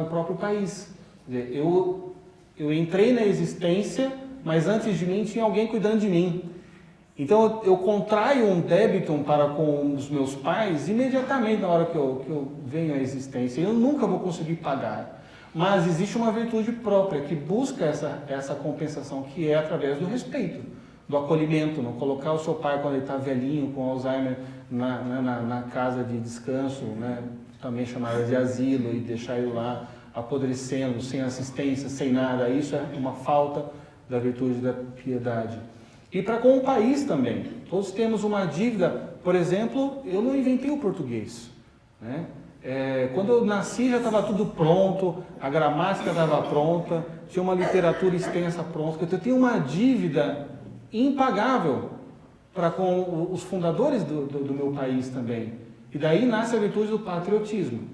o próprio país. Quer dizer, eu entrei na existência, mas antes de mim tinha alguém cuidando de mim. Então eu contraio um débito para com os meus pais imediatamente na hora que eu venho à existência. Eu nunca vou conseguir pagar. Mas existe uma virtude própria que busca essa compensação, que é através do respeito, do acolhimento, não colocar o seu pai quando ele está velhinho, com Alzheimer, na casa de descanso, né, também chamada de asilo, e deixar ele lá apodrecendo, sem assistência, sem nada. Isso é uma falta da virtude da piedade. E para com o país também. Todos temos uma dívida. Por exemplo, eu não inventei o português, né? Quando eu nasci já estava tudo pronto, a gramática estava pronta, tinha uma literatura extensa pronta. Eu tenho uma dívida impagável para com os fundadores do meu país também. E daí nasce a virtude do patriotismo.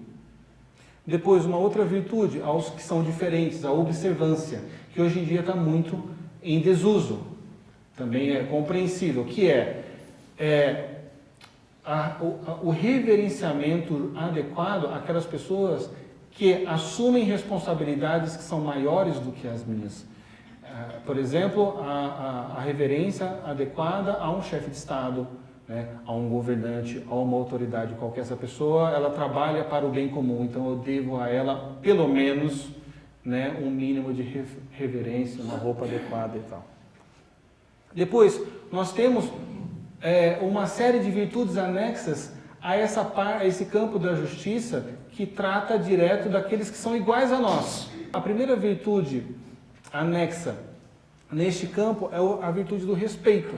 Depois, uma outra virtude, aos que são diferentes, a observância, que hoje em dia está muito em desuso. Também é compreensível, que o reverenciamento adequado àquelas pessoas que assumem responsabilidades que são maiores do que as minhas. Por exemplo, a reverência adequada a um chefe de Estado, né, a um governante, a uma autoridade qualquer. Essa pessoa, ela trabalha para o bem comum, então eu devo a ela, pelo menos, né, um mínimo de reverência, uma roupa adequada e tal. Depois, nós temos uma série de virtudes anexas a esse campo da justiça que trata direto daqueles que são iguais a nós. A primeira virtude anexa neste campo é a virtude do respeito.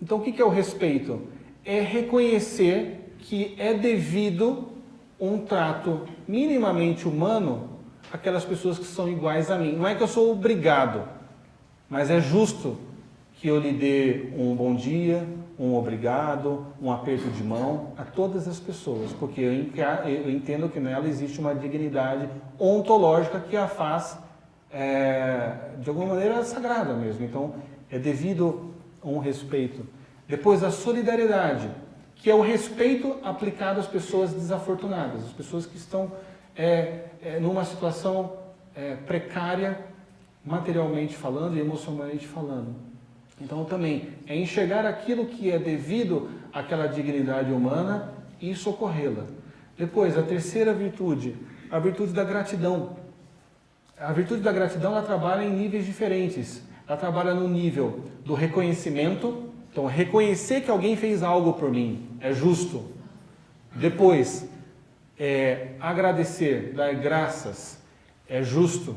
Então, o que é o respeito? É reconhecer que é devido um trato minimamente humano àquelas pessoas que são iguais a mim. Não é que eu sou obrigado, mas é justo que eu lhe dê um bom dia, um obrigado, um aperto de mão a todas as pessoas, porque eu entendo que nela existe uma dignidade ontológica que a faz, de alguma maneira, sagrada mesmo. Então, é devido um respeito. Depois, a solidariedade, que é o respeito aplicado às pessoas desafortunadas, as pessoas que estão numa situação precária, materialmente falando e emocionalmente falando. Então, também é enxergar aquilo que é devido àquela dignidade humana e socorrê-la. Depois, a terceira virtude, a virtude da gratidão. A virtude da gratidão, ela trabalha em níveis diferentes. Ela trabalha no nível do reconhecimento. Então, reconhecer que alguém fez algo por mim é justo. Depois, agradecer, dar graças é justo.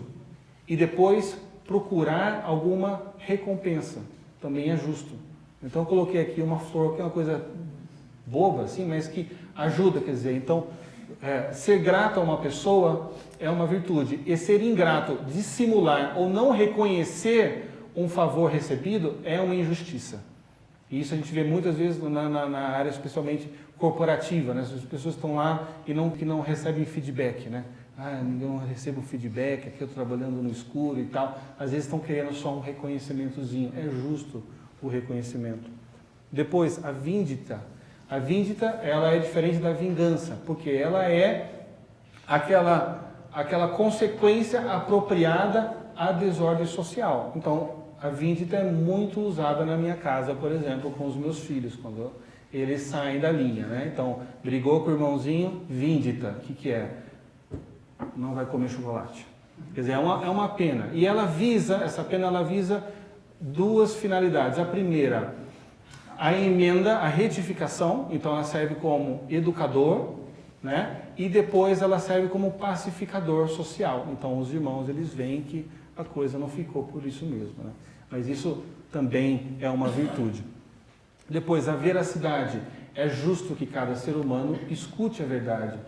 E depois, procurar alguma recompensa também é justo. Então, eu coloquei aqui uma flor, que é uma coisa boba, assim, mas que ajuda, quer dizer, então, ser grato a uma pessoa é uma virtude. E ser ingrato, dissimular ou não reconhecer um favor recebido é uma injustiça. E isso a gente vê muitas vezes na área, especialmente corporativa, né? As pessoas estão lá e que não recebem feedback, né? Eu não recebo feedback, aqui eu estou trabalhando no escuro e tal. Às vezes estão querendo só um reconhecimentozinho. É justo o reconhecimento. Depois, a vindita. A vindita, ela é diferente da vingança, porque ela é aquela consequência apropriada à desordem social. Então, a vindita é muito usada na minha casa, por exemplo, com os meus filhos, quando eles saem da linha, né? Então, brigou com o irmãozinho, vindita. O que é? Não vai comer chocolate. Quer dizer, é uma pena. E essa pena ela visa duas finalidades. A primeira, a emenda, a retificação, então ela serve como educador, né? E depois ela serve como pacificador social. Então os irmãos, eles veem que a coisa não ficou por isso mesmo, né? Mas isso também é uma virtude. Depois, a veracidade. É justo que cada ser humano escute a verdade,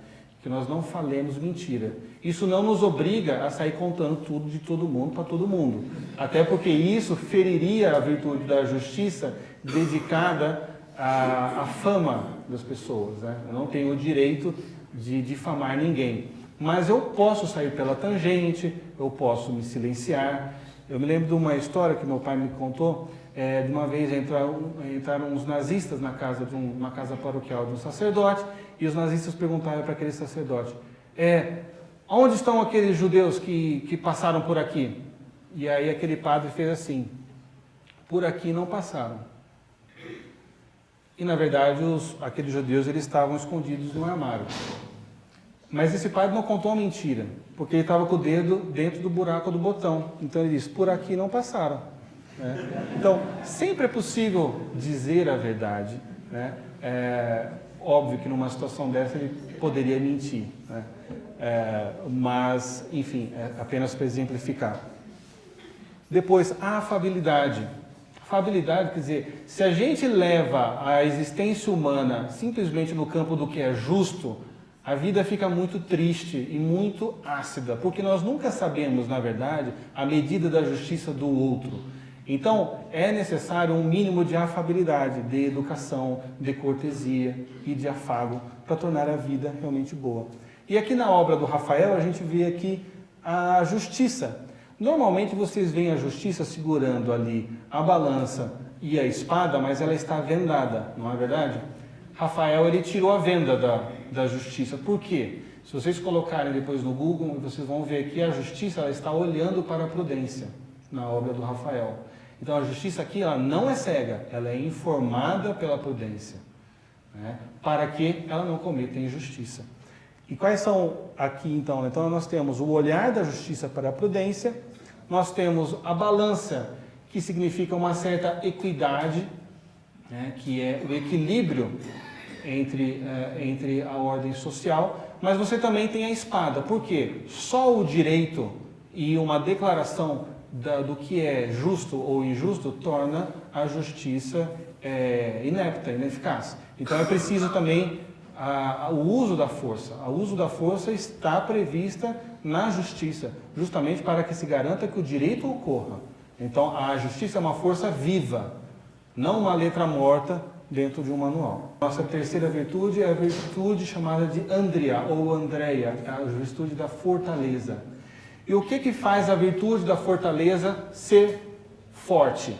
que nós não falemos mentira. Isso não nos obriga a sair contando tudo de todo mundo para todo mundo. Até porque isso feriria a virtude da justiça dedicada à fama das pessoas, né? Eu não tenho o direito de difamar ninguém. Mas eu posso sair pela tangente, eu posso me silenciar. Eu me lembro de uma história que meu pai me contou, de uma vez entraram uns nazistas na casa uma casa paroquial de um sacerdote, e os nazistas perguntaram para aquele sacerdote, onde estão aqueles judeus que passaram por aqui? E aí aquele padre fez assim, por aqui não passaram. E na verdade aqueles judeus eles estavam escondidos no armário. Mas esse padre não contou uma mentira, porque ele estava com o dedo dentro do buraco do botão. Então ele disse, por aqui não passaram. Então, sempre é possível dizer a verdade, né? Óbvio que numa situação dessa ele poderia mentir, né? Mas, enfim, apenas para exemplificar. Depois, a afabilidade. Afabilidade, quer dizer, se a gente leva a existência humana simplesmente no campo do que é justo, a vida fica muito triste e muito ácida, porque nós nunca sabemos, na verdade, a medida da justiça do outro. Então, é necessário um mínimo de afabilidade, de educação, de cortesia e de afago para tornar a vida realmente boa. E aqui na obra do Rafael a gente vê aqui a justiça. Normalmente vocês veem a justiça segurando ali a balança e a espada, mas ela está vendada, não é verdade? Rafael, ele tirou a venda da justiça. Por quê? Se vocês colocarem depois no Google, vocês vão ver que a justiça ela está olhando para a prudência na obra do Rafael. Então a justiça aqui ela não é cega, ela é informada pela prudência, né? Para que ela não cometa injustiça. E quais são aqui então? Então nós temos o olhar da justiça para a prudência, nós temos a balança, que significa uma certa equidade, né? Que é o equilíbrio entre a ordem social, mas você também tem a espada. Por quê? Só o direito e uma declaração do que é justo ou injusto torna a justiça inepta, ineficaz. Então é preciso também o uso da força. O uso da força está prevista na justiça, justamente para que se garanta que o direito ocorra. Então a justiça é uma força viva, não uma letra morta dentro de um manual. Nossa terceira virtude é a virtude chamada de Andria ou Andreia, a virtude da fortaleza. E o que faz a virtude da fortaleza ser forte?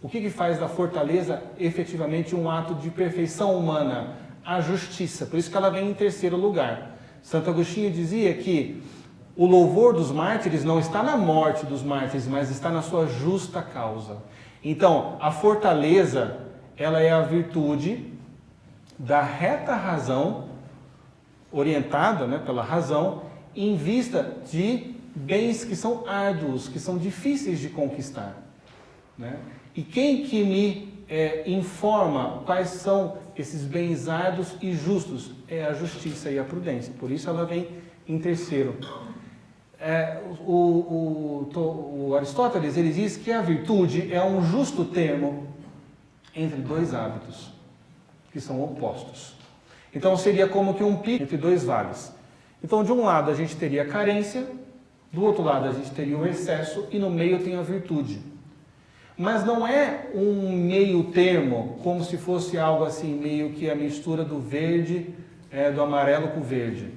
O que faz da fortaleza efetivamente um ato de perfeição humana? A justiça. Por isso que ela vem em terceiro lugar. Santo Agostinho dizia que o louvor dos mártires não está na morte dos mártires, mas está na sua justa causa. Então, a fortaleza, ela é a virtude da reta razão, orientada, né, pela razão, em vista de bens que são árduos, que são difíceis de conquistar, né? E quem que me informa quais são esses bens árduos e justos? É a justiça e a prudência. Por isso ela vem em terceiro. O Aristóteles ele diz que a virtude é um justo termo entre dois hábitos, que são opostos. Então seria como que um pico entre dois vales. Então de um lado a gente teria a carência, do outro lado a gente teria o excesso e no meio tem a virtude. Mas não é um meio termo, como se fosse algo assim, meio que a mistura do verde, do amarelo com o verde.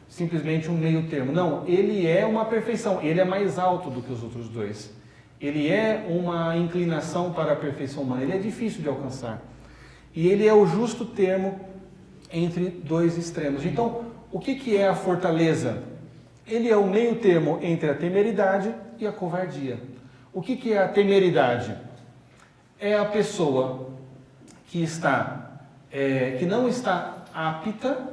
Simplesmente um meio termo. Não, ele é uma perfeição, ele é mais alto do que os outros dois. Ele é uma inclinação para a perfeição humana, ele é difícil de alcançar. E ele é o justo termo entre dois extremos. Então, o que é a fortaleza? Ele é o meio termo entre a temeridade e a covardia. O que é a temeridade? É a pessoa que não está apta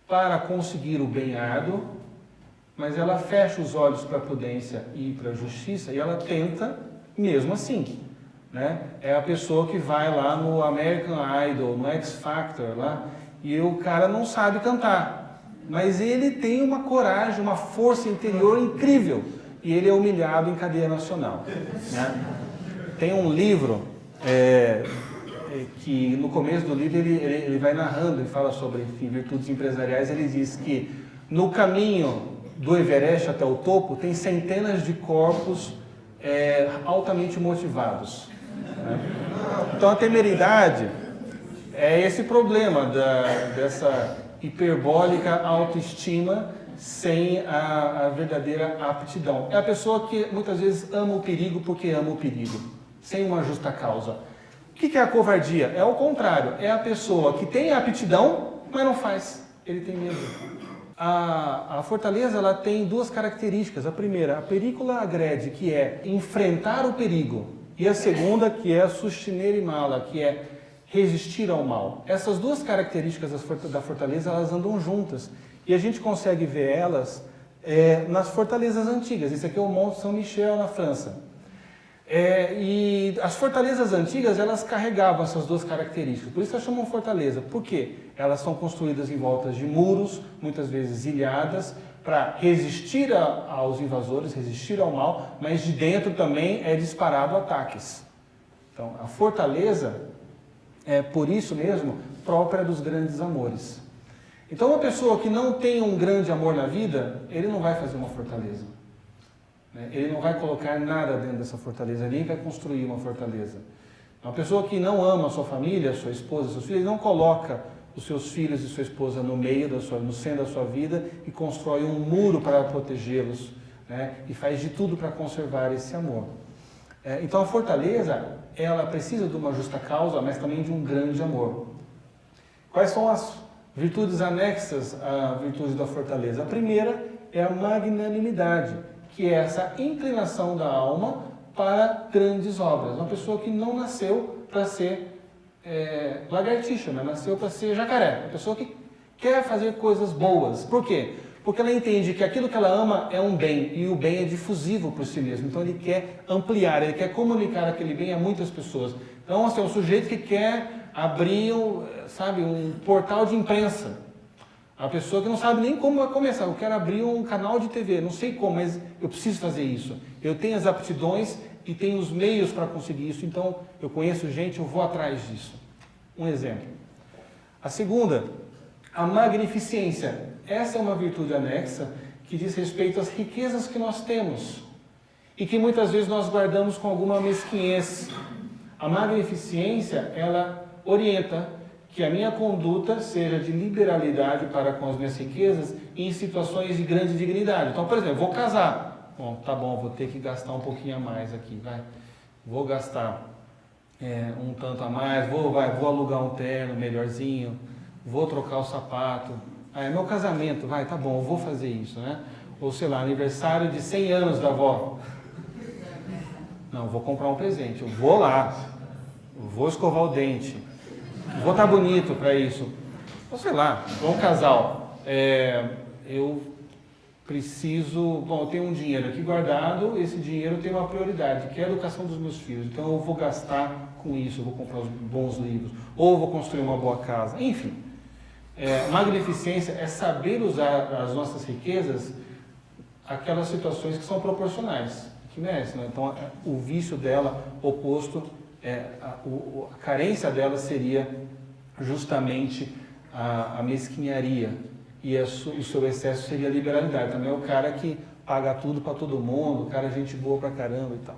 para conseguir o bem árduo, mas ela fecha os olhos para a prudência e para a justiça e ela tenta mesmo assim, né? É a pessoa que vai lá no American Idol, no X Factor lá, e o cara não sabe cantar, mas ele tem uma coragem, uma força interior incrível. E ele é humilhado em cadeia nacional, né? Tem um livro que no começo do livro ele vai narrando e fala sobre virtudes empresariais. Ele diz que no caminho do Everest até o topo tem centenas de corpos altamente motivados, né? Então a temeridade é esse problema dessa hiperbólica autoestima sem a verdadeira aptidão. É a pessoa que muitas vezes ama o perigo porque ama o perigo, sem uma justa causa. O que é a covardia? É o contrário, é a pessoa que tem a aptidão, mas não faz, ele tem medo. A fortaleza ela tem duas características. A primeira, a pericola agrede, que é enfrentar o perigo. E a segunda, que é sustinere mala, que é resistir ao mal. Essas duas características da fortaleza, elas andam juntas. E a gente consegue ver elas nas fortalezas antigas. Esse aqui é o Monte Saint-Michel, na França. E as fortalezas antigas, elas carregavam essas duas características. Por isso elas chamam fortaleza. Por quê? Elas são construídas em volta de muros, muitas vezes ilhadas, para resistir aos invasores, resistir ao mal, mas de dentro também é disparado ataques. Então, a fortaleza é, por isso mesmo, própria dos grandes amores. Então, uma pessoa que não tem um grande amor na vida, ele não vai fazer uma fortaleza. Ele não vai colocar nada dentro dessa fortaleza, ele nem vai construir uma fortaleza. Uma pessoa que não ama a sua família, a sua esposa, seus filhos, ele não coloca os seus filhos e sua esposa no meio, no centro da sua vida e constrói um muro para protegê-los, né? E faz de tudo para conservar esse amor. Então a fortaleza, ela precisa de uma justa causa, mas também de um grande amor. Quais são as virtudes anexas à virtude da fortaleza? A primeira é a magnanimidade, que é essa inclinação da alma para grandes obras. Uma pessoa que não nasceu para ser lagartixa, mas nasceu para ser jacaré. Uma pessoa que quer fazer coisas boas. Por quê? Porque ela entende que aquilo que ela ama é um bem, e o bem é difusivo por si mesmo. Então ele quer ampliar, ele quer comunicar aquele bem a muitas pessoas. Então, assim, é um sujeito que quer abrir, um portal de imprensa. A pessoa que não sabe nem como vai começar. Eu quero abrir um canal de TV, não sei como, mas eu preciso fazer isso. Eu tenho as aptidões e tenho os meios para conseguir isso, então eu conheço gente, eu vou atrás disso. Um exemplo. A segunda, a magnificência. Essa é uma virtude anexa que diz respeito às riquezas que nós temos e que muitas vezes nós guardamos com alguma mesquinhez. A magnificência, ela orienta que a minha conduta seja de liberalidade para com as minhas riquezas em situações de grande dignidade. Então, por exemplo, vou casar. Bom, tá bom, vou ter que gastar um pouquinho a mais aqui, vai. Vou gastar um tanto a mais, vou alugar um terno melhorzinho, vou trocar o sapato. É meu casamento, vai, tá bom, eu vou fazer isso, né? Ou sei lá, aniversário de 100 anos da avó. Não, vou comprar um presente, eu vou lá, eu vou escovar o dente, vou estar bonito para isso. Ou sei lá, um casal, eu preciso, eu tenho um dinheiro aqui guardado, esse dinheiro tem uma prioridade, que é a educação dos meus filhos, então eu vou gastar com isso, eu vou comprar os bons livros, ou vou construir uma boa casa, enfim. Magnificência é saber usar as nossas riquezas, aquelas situações que são proporcionais, que merecem, né? Então, o vício dela, oposto, a carência dela seria justamente a mesquinharia, e o seu excesso seria a liberalidade. Também é o cara que paga tudo para todo mundo, o cara é gente boa pra caramba e tal.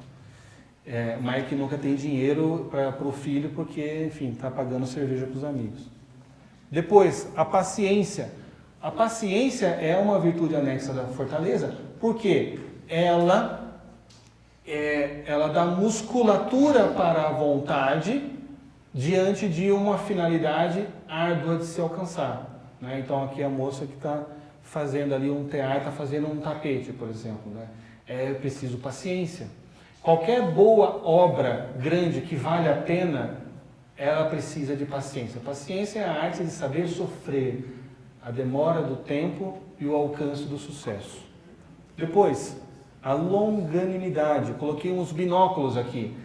Mas que nunca tem dinheiro para o filho porque, enfim, está pagando cerveja para os amigos. Depois, a paciência. A paciência é uma virtude anexa da fortaleza, porque ela dá musculatura para a vontade diante de uma finalidade árdua de se alcançar. Né? Então, aqui a moça que está fazendo ali um tear, está fazendo um tapete, por exemplo. Né? É preciso paciência. Qualquer boa obra grande que vale a pena, ela precisa de paciência. Paciência é a arte de saber sofrer a demora do tempo e o alcance do sucesso. Depois, a longanimidade. Eu coloquei uns binóculos aqui.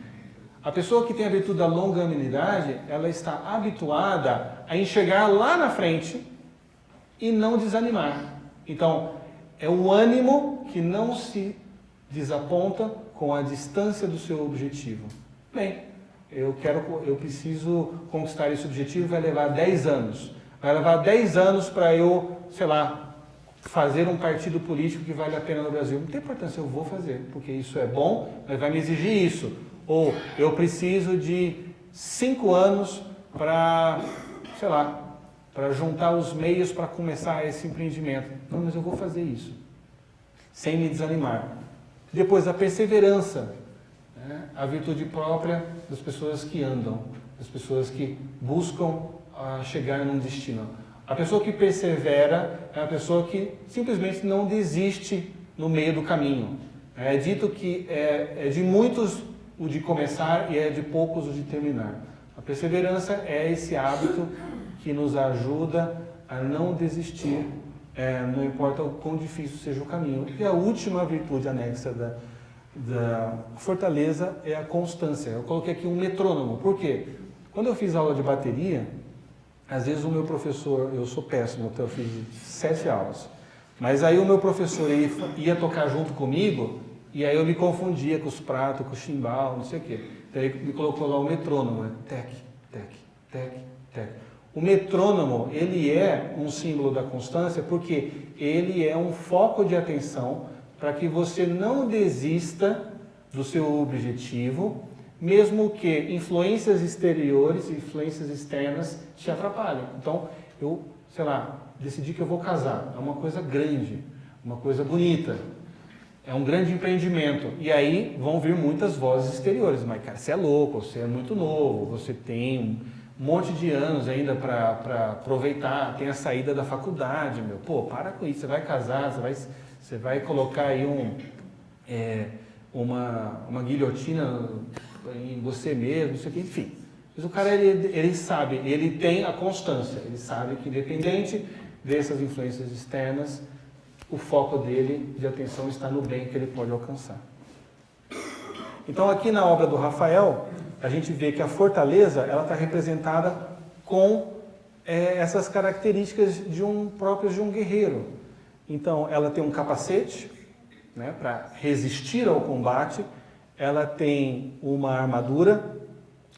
A pessoa que tem a virtude da longanimidade, ela está habituada a enxergar lá na frente e não desanimar. Então, é o ânimo que não se desaponta com a distância do seu objetivo. Bem, eu preciso conquistar esse objetivo, vai levar 10 anos. Vai levar 10 anos para eu, sei lá, fazer um partido político que vale a pena no Brasil. Não tem importância, eu vou fazer, porque isso é bom, mas vai me exigir isso. Ou eu preciso de 5 anos para, sei lá, para juntar os meios para começar esse empreendimento. Não, mas eu vou fazer isso, sem me desanimar. Depois, a perseverança, né? A virtude própria das pessoas que andam, das pessoas que buscam chegar num destino. A pessoa que persevera é a pessoa que simplesmente não desiste no meio do caminho. É dito que é de muitos o de começar e é de poucos o de terminar. A perseverança é esse hábito que nos ajuda a não desistir, não importa o quão difícil seja o caminho. E a última virtude anexa da fortaleza é a constância. Eu coloquei aqui um metrônomo. Por quê? Quando eu fiz aula de bateria, às vezes o meu professor, eu sou péssimo, então eu fiz 7 aulas, mas aí o meu professor ia tocar junto comigo, e aí eu me confundia com os pratos, com o chimbal, não sei o quê. Então ele me colocou lá o metrônomo, né? Tec, tec, tec, tec. O metrônomo, ele é um símbolo da constância porque ele é um foco de atenção para que você não desista do seu objetivo, mesmo que influências exteriores, influências externas te atrapalhem. Então, eu, sei lá, decidi que eu vou casar. É uma coisa grande, uma coisa bonita. É um grande empreendimento. E aí vão vir muitas vozes exteriores. Mas, cara, você é louco, você é muito novo, você tem um monte de anos ainda para aproveitar, tem a saída da faculdade, meu. Pô, para com isso, você vai casar, você vai colocar aí uma guilhotina em você mesmo, não sei o que, enfim. Mas o cara, ele sabe, ele tem a constância, ele sabe que independente dessas influências externas, o foco dele de atenção está no bem que ele pode alcançar. Então aqui na obra do Rafael, a gente vê que a fortaleza, ela está representada com essas características próprias de um guerreiro. Então ela tem um capacete, né, para resistir ao combate, ela tem uma armadura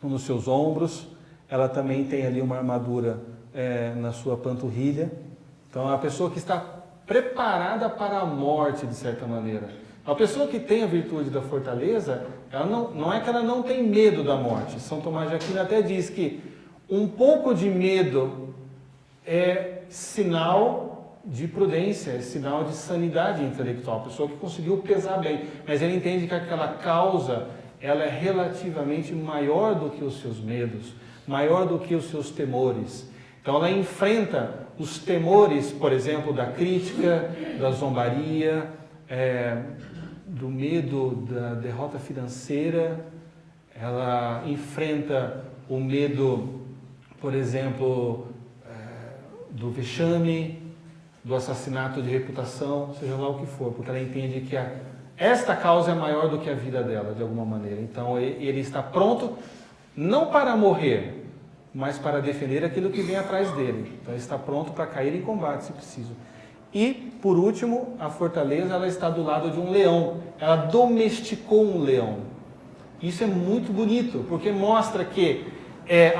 nos seus ombros, ela também tem ali uma armadura na sua panturrilha. Então é uma pessoa que está preparada para a morte, de certa maneira. A pessoa que tem a virtude da fortaleza, ela não é que ela não tem medo da morte. São Tomás de Aquino até diz que um pouco de medo é sinal de prudência, é sinal de sanidade intelectual. A pessoa que conseguiu pesar bem, mas ele entende que aquela causa, ela é relativamente maior do que os seus medos, maior do que os seus temores. Então ela enfrenta os temores, por exemplo, da crítica, da zombaria, do medo da derrota financeira. Ela enfrenta o medo, por exemplo, do vexame, do assassinato de reputação, seja lá o que for, porque ela entende que esta causa é maior do que a vida dela, de alguma maneira. Então ele está pronto, não para morrer, mas para defender aquilo que vem atrás dele. Então ele está pronto para cair em combate, se preciso. E, por último, a fortaleza, ela está do lado de um leão. Ela domesticou um leão. Isso é muito bonito, porque mostra que é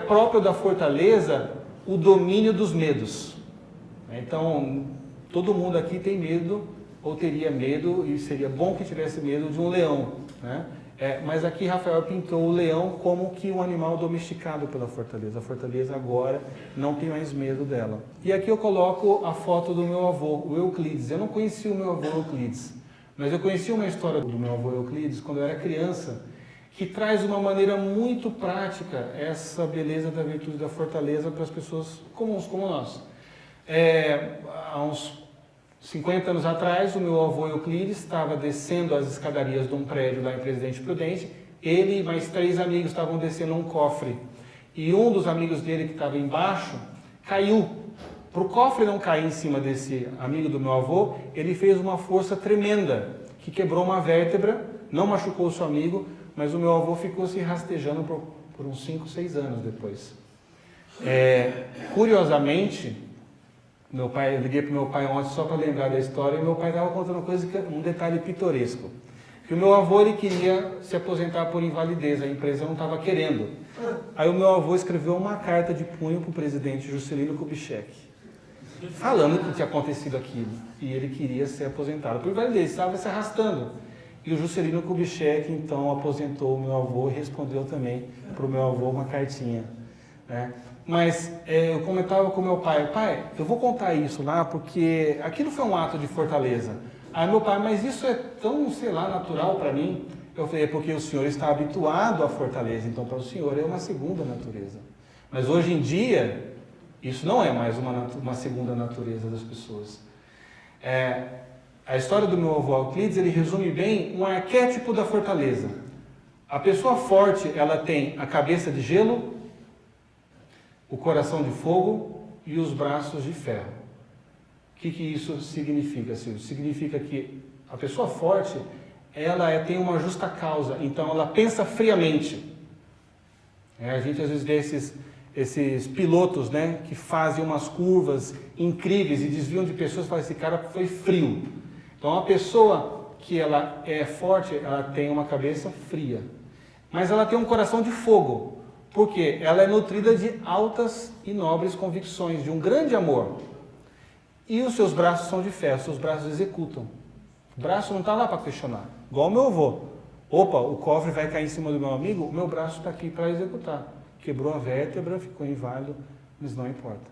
próprio da fortaleza o domínio dos medos. Então, todo mundo aqui tem medo, ou teria medo, e seria bom que tivesse medo de um leão, né? Mas aqui Rafael pintou o leão como que um animal domesticado pela fortaleza. A fortaleza agora não tem mais medo dela. E aqui eu coloco a foto do meu avô, o Euclides. Eu não conheci o meu avô Euclides, mas eu conheci uma história do meu avô Euclides quando eu era criança, que traz de uma maneira muito prática essa beleza da virtude da fortaleza para as pessoas comuns como nós. Há uns 50 anos atrás, o meu avô Euclides estava descendo as escadarias de um prédio lá em Presidente Prudente. Ele e mais 3 amigos estavam descendo um cofre. E um dos amigos dele que estava embaixo caiu. Para o cofre não cair em cima desse amigo do meu avô, ele fez uma força tremenda, que quebrou uma vértebra, não machucou o seu amigo, mas o meu avô ficou se rastejando por uns 5, 6 anos depois. Curiosamente, eu liguei para o meu pai ontem só para lembrar da história, e meu pai estava contando um detalhe pitoresco. Que o meu avô, ele queria se aposentar por invalidez, a empresa não estava querendo. Aí o meu avô escreveu uma carta de punho para o presidente Juscelino Kubitschek, falando que tinha acontecido aquilo, e ele queria ser aposentado por invalidez, estava se arrastando. E o Juscelino Kubitschek, então, aposentou o meu avô e respondeu também para o meu avô uma cartinha, né? Mas eu comentava com meu pai, eu vou contar isso lá porque aquilo foi um ato de fortaleza. Aí meu pai, mas isso é tão, sei lá, natural para mim. Eu falei, porque o senhor está habituado à fortaleza, então para o senhor é uma segunda natureza. Mas hoje em dia, isso não é mais uma segunda natureza das pessoas. A história do meu avô Euclides, ele resume bem um arquétipo da fortaleza. A pessoa forte, ela tem a cabeça de gelo, o coração de fogo e os braços de ferro. O que isso significa, Silvio? Significa que a pessoa forte, ela tem uma justa causa, então ela pensa friamente. A gente às vezes vê esses pilotos, né, que fazem umas curvas incríveis e desviam de pessoas e falam, esse cara foi frio. Então a pessoa que ela é forte, ela tem uma cabeça fria, mas ela tem um coração de fogo. Porque ela é nutrida de altas e nobres convicções, de um grande amor. E os seus braços são de ferro, seus braços executam. O braço não está lá para questionar, igual o meu avô. Opa, o cofre vai cair em cima do meu amigo, o meu braço está aqui para executar. Quebrou a vértebra, ficou inválido, mas não importa.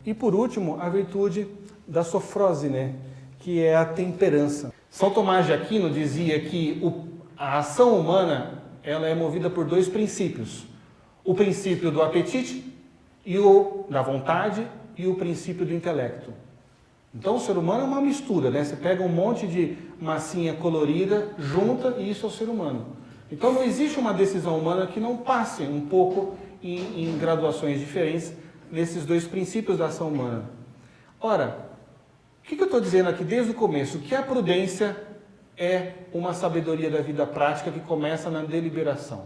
E por último, a virtude da sofrose, né? Que é a temperança. São Tomás de Aquino dizia que a ação humana ela é movida por 2 princípios. O princípio do apetite, e o da vontade, e o princípio do intelecto. Então o ser humano é uma mistura, né? Você pega um monte de massinha colorida, junta e isso é o ser humano. Então não existe uma decisão humana que não passe um pouco em graduações diferentes nesses 2 princípios da ação humana. Ora, o que eu estou dizendo aqui desde o começo? Que a prudência é uma sabedoria da vida prática que começa na deliberação.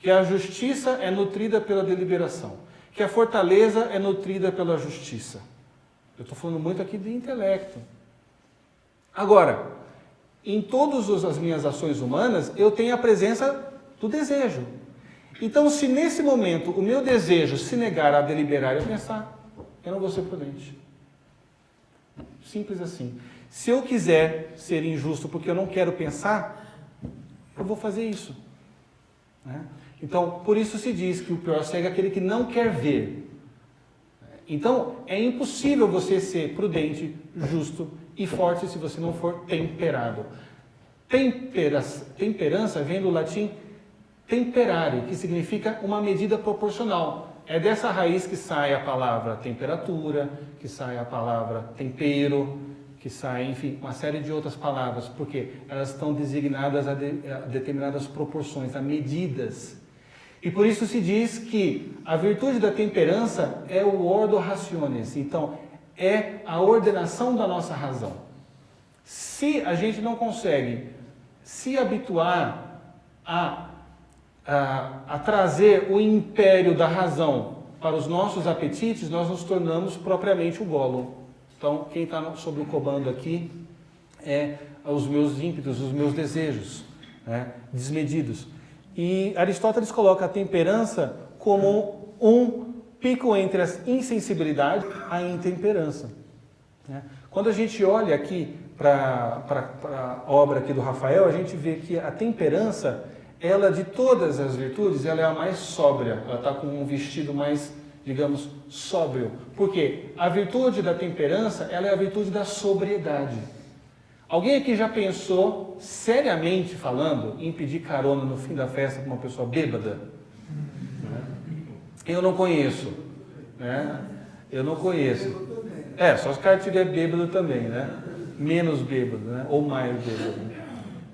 Que a justiça é nutrida pela deliberação. Que a fortaleza é nutrida pela justiça. Eu estou falando muito aqui de intelecto. Agora, em todas as minhas ações humanas, eu tenho a presença do desejo. Então, se nesse momento o meu desejo se negar a deliberar e a pensar, eu não vou ser prudente. Simples assim. Se eu quiser ser injusto porque eu não quero pensar, eu vou fazer isso. Né? Então, por isso se diz que o pior cego é aquele que não quer ver. Então, é impossível você ser prudente, justo e forte se você não for temperado. Temperança vem do latim temperare, que significa uma medida proporcional. É dessa raiz que sai a palavra temperatura, que sai a palavra tempero, que sai, enfim, uma série de outras palavras, porque elas estão designadas a determinadas proporções, a medidas. E por isso se diz que a virtude da temperança é o ordo rationis, então é a ordenação da nossa razão. Se a gente não consegue se habituar a trazer o império da razão para os nossos apetites, nós nos tornamos propriamente o Gollum. Então, quem está sob o comando aqui é os meus ímpetos, os meus desejos, né, desmedidos. E Aristóteles coloca a temperança como um pico entre a insensibilidade e a intemperança. Né? Quando a gente olha aqui para a obra aqui do Rafael, a gente vê que a temperança, ela de todas as virtudes, ela é a mais sóbria. Ela está com um vestido mais, digamos, sóbrio. Por quê? A virtude da temperança, ela é a virtude da sobriedade. Alguém aqui já pensou, seriamente falando, em pedir carona no fim da festa para uma pessoa bêbada? Eu não conheço. Né? Eu não conheço. Só se o cara estiver bêbado também, né? Menos bêbado, né? Ou mais bêbado.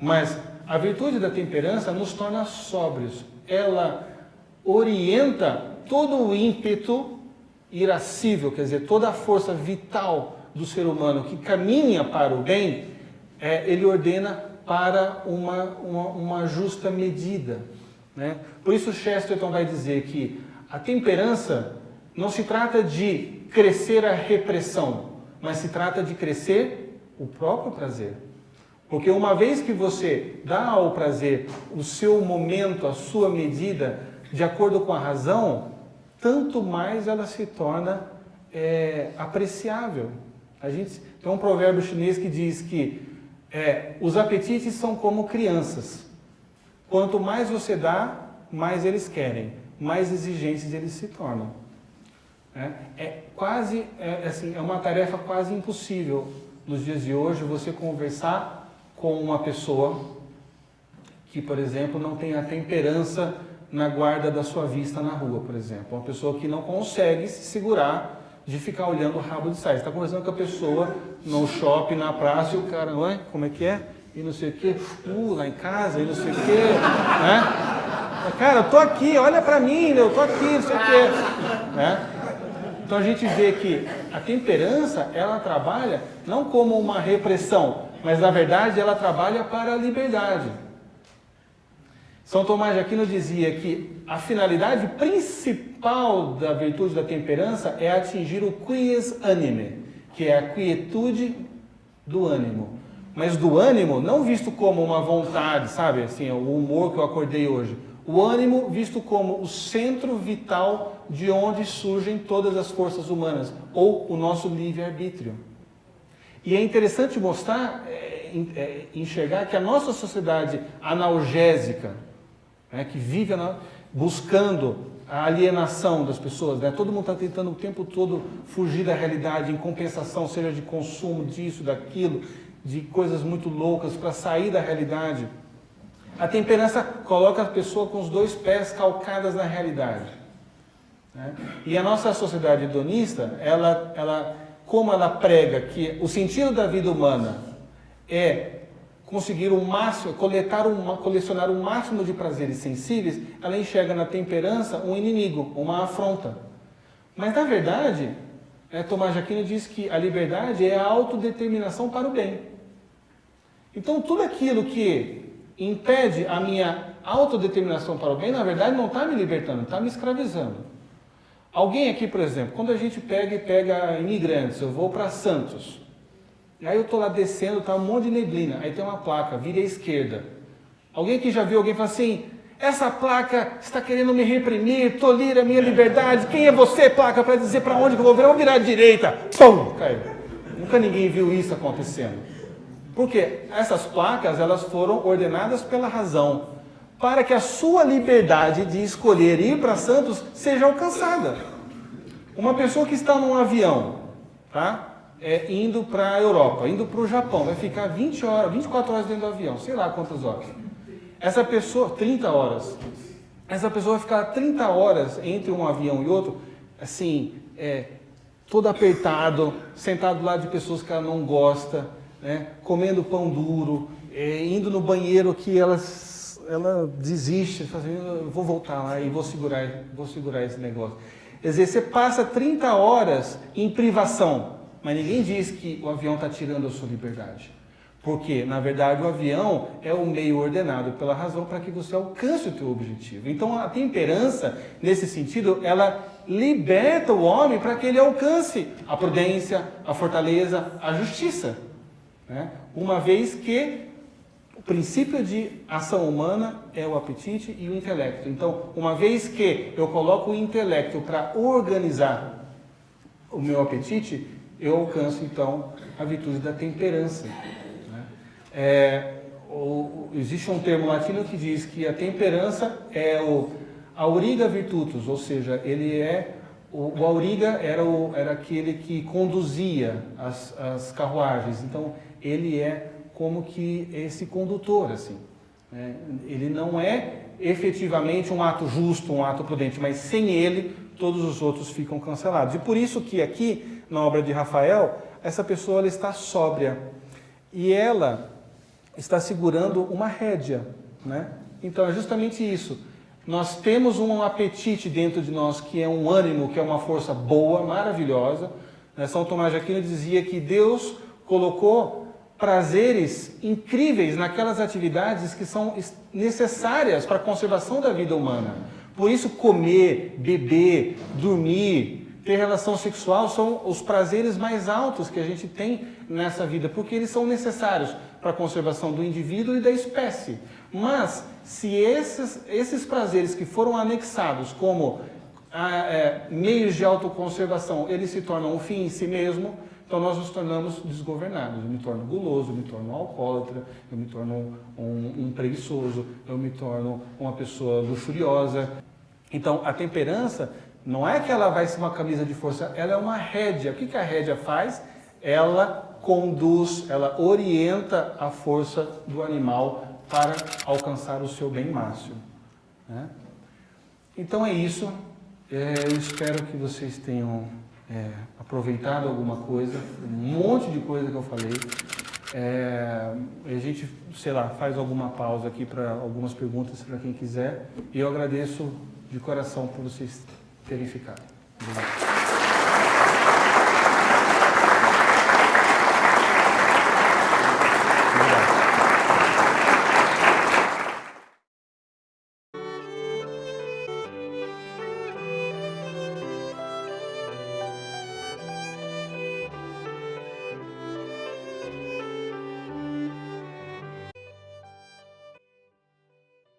Mas a virtude da temperança nos torna sóbrios. Ela orienta todo o ímpeto irascível, quer dizer, toda a força vital do ser humano que caminha para o bem, ele ordena para uma justa medida. Né? Por isso Chesterton vai dizer que a temperança não se trata de crescer a repressão, mas se trata de crescer o próprio prazer. Porque uma vez que você dá ao prazer o seu momento, a sua medida, de acordo com a razão, tanto mais ela se torna apreciável. Tem um provérbio chinês que diz que os apetites são como crianças. Quanto mais você dá, mais eles querem, mais exigentes eles se tornam. É uma tarefa quase impossível nos dias de hoje você conversar com uma pessoa que, por exemplo, não tem a temperança na guarda da sua vista na rua, por exemplo. Uma pessoa que não consegue se segurar de ficar olhando o rabo de saia. Você está conversando com a pessoa no shopping, na praça, e o cara, ué, como é que é? E não sei o quê, lá em casa, e não sei o quê, né? Cara, eu tô aqui, olha para mim, eu tô aqui, não sei o quê, né? Então a gente vê que a temperança, ela trabalha não como uma repressão, mas na verdade ela trabalha para a liberdade. São Tomás de Aquino dizia que a finalidade principal da virtude da temperança é atingir o quies anime, que é a quietude do ânimo. Mas do ânimo não visto como uma vontade, sabe, assim, o humor que eu acordei hoje. O ânimo visto como o centro vital de onde surgem todas as forças humanas, ou o nosso livre-arbítrio. E é interessante mostrar, enxergar que a nossa sociedade analgésica, né, que vive buscando a alienação das pessoas, né? Todo mundo está tentando o tempo todo fugir da realidade, em compensação, seja de consumo disso, daquilo, de coisas muito loucas para sair da realidade. A temperança coloca a pessoa com os dois pés calcadas na realidade, né? E a nossa sociedade hedonista, como ela prega que o sentido da vida humana é conseguir o máximo, colecionar o máximo de prazeres sensíveis, ela enxerga na temperança um inimigo, uma afronta. Mas, na verdade, Tomás de Aquino diz que a liberdade é a autodeterminação para o bem. Então, tudo aquilo que impede a minha autodeterminação para o bem, na verdade, não está me libertando, está me escravizando. Alguém aqui, por exemplo, quando a gente pega imigrantes, eu vou para Santos, e aí eu estou lá descendo, está um monte de neblina, aí tem uma placa, vire à esquerda. Alguém que já viu alguém falar assim, essa placa está querendo me reprimir, tolir a minha liberdade, quem é você, placa, para dizer para onde que eu vou virar? Eu vou virar à direita, pum, caiu. Nunca ninguém viu isso acontecendo. Porque essas placas, elas foram ordenadas pela razão, para que a sua liberdade de escolher ir para Santos seja alcançada. Uma pessoa que está num avião, tá? Indo para a Europa, indo para o Japão, vai ficar 24 horas dentro do avião, sei lá quantas horas. Essa pessoa, 30 horas. Essa pessoa vai ficar 30 horas entre um avião e outro, assim, todo apertado, sentado do lado de pessoas que ela não gosta, né, comendo pão duro, indo no banheiro que ela desiste, fazendo, eu vou voltar lá e vou segurar esse negócio. Quer dizer, você passa 30 horas em privação, mas ninguém diz que o avião está tirando a sua liberdade. Porque, na verdade, o avião é o meio ordenado pela razão para que você alcance o teu objetivo. Então, a temperança, nesse sentido, ela liberta o homem para que ele alcance a prudência, a fortaleza, a justiça, né? Uma vez que o princípio de ação humana é o apetite e o intelecto. Então, uma vez que eu coloco o intelecto para organizar o meu apetite, eu alcanço, então, a virtude da temperança. Existe um termo latino que diz que a temperança é o auriga virtutus, ou seja, o auriga era aquele que conduzia as carruagens, então ele é como que esse condutor, assim, né? Ele não é efetivamente um ato justo, um ato prudente, mas sem ele todos os outros ficam cancelados. E por isso que aqui, na obra de Rafael, essa pessoa ela está sóbria e ela está segurando uma rédea, né? Então é justamente isso. Nós temos um apetite dentro de nós que é um ânimo, que é uma força boa, maravilhosa. São Tomás de Aquino dizia que Deus colocou prazeres incríveis naquelas atividades que são necessárias para a conservação da vida humana. Por isso comer, beber, dormir, ter relação sexual são os prazeres mais altos que a gente tem nessa vida, porque eles são necessários para a conservação do indivíduo e da espécie. Mas, se esses prazeres que foram anexados como meios de autoconservação, eles se tornam um fim em si mesmo, então nós nos tornamos desgovernados. Eu me torno guloso, eu me torno alcoólatra, eu me torno um preguiçoso, eu me torno uma pessoa luxuriosa. Então, a temperança não é que ela vai ser uma camisa de força, ela é uma rédea. O que a rédea faz? Ela conduz, ela orienta a força do animal para alcançar o seu bem máximo, né? Então é isso. Eu espero que vocês tenham aproveitado alguma coisa, um monte de coisa que eu falei. A gente, sei lá, faz alguma pausa aqui para algumas perguntas para quem quiser. E eu agradeço de coração por vocês terem ficado. Obrigado.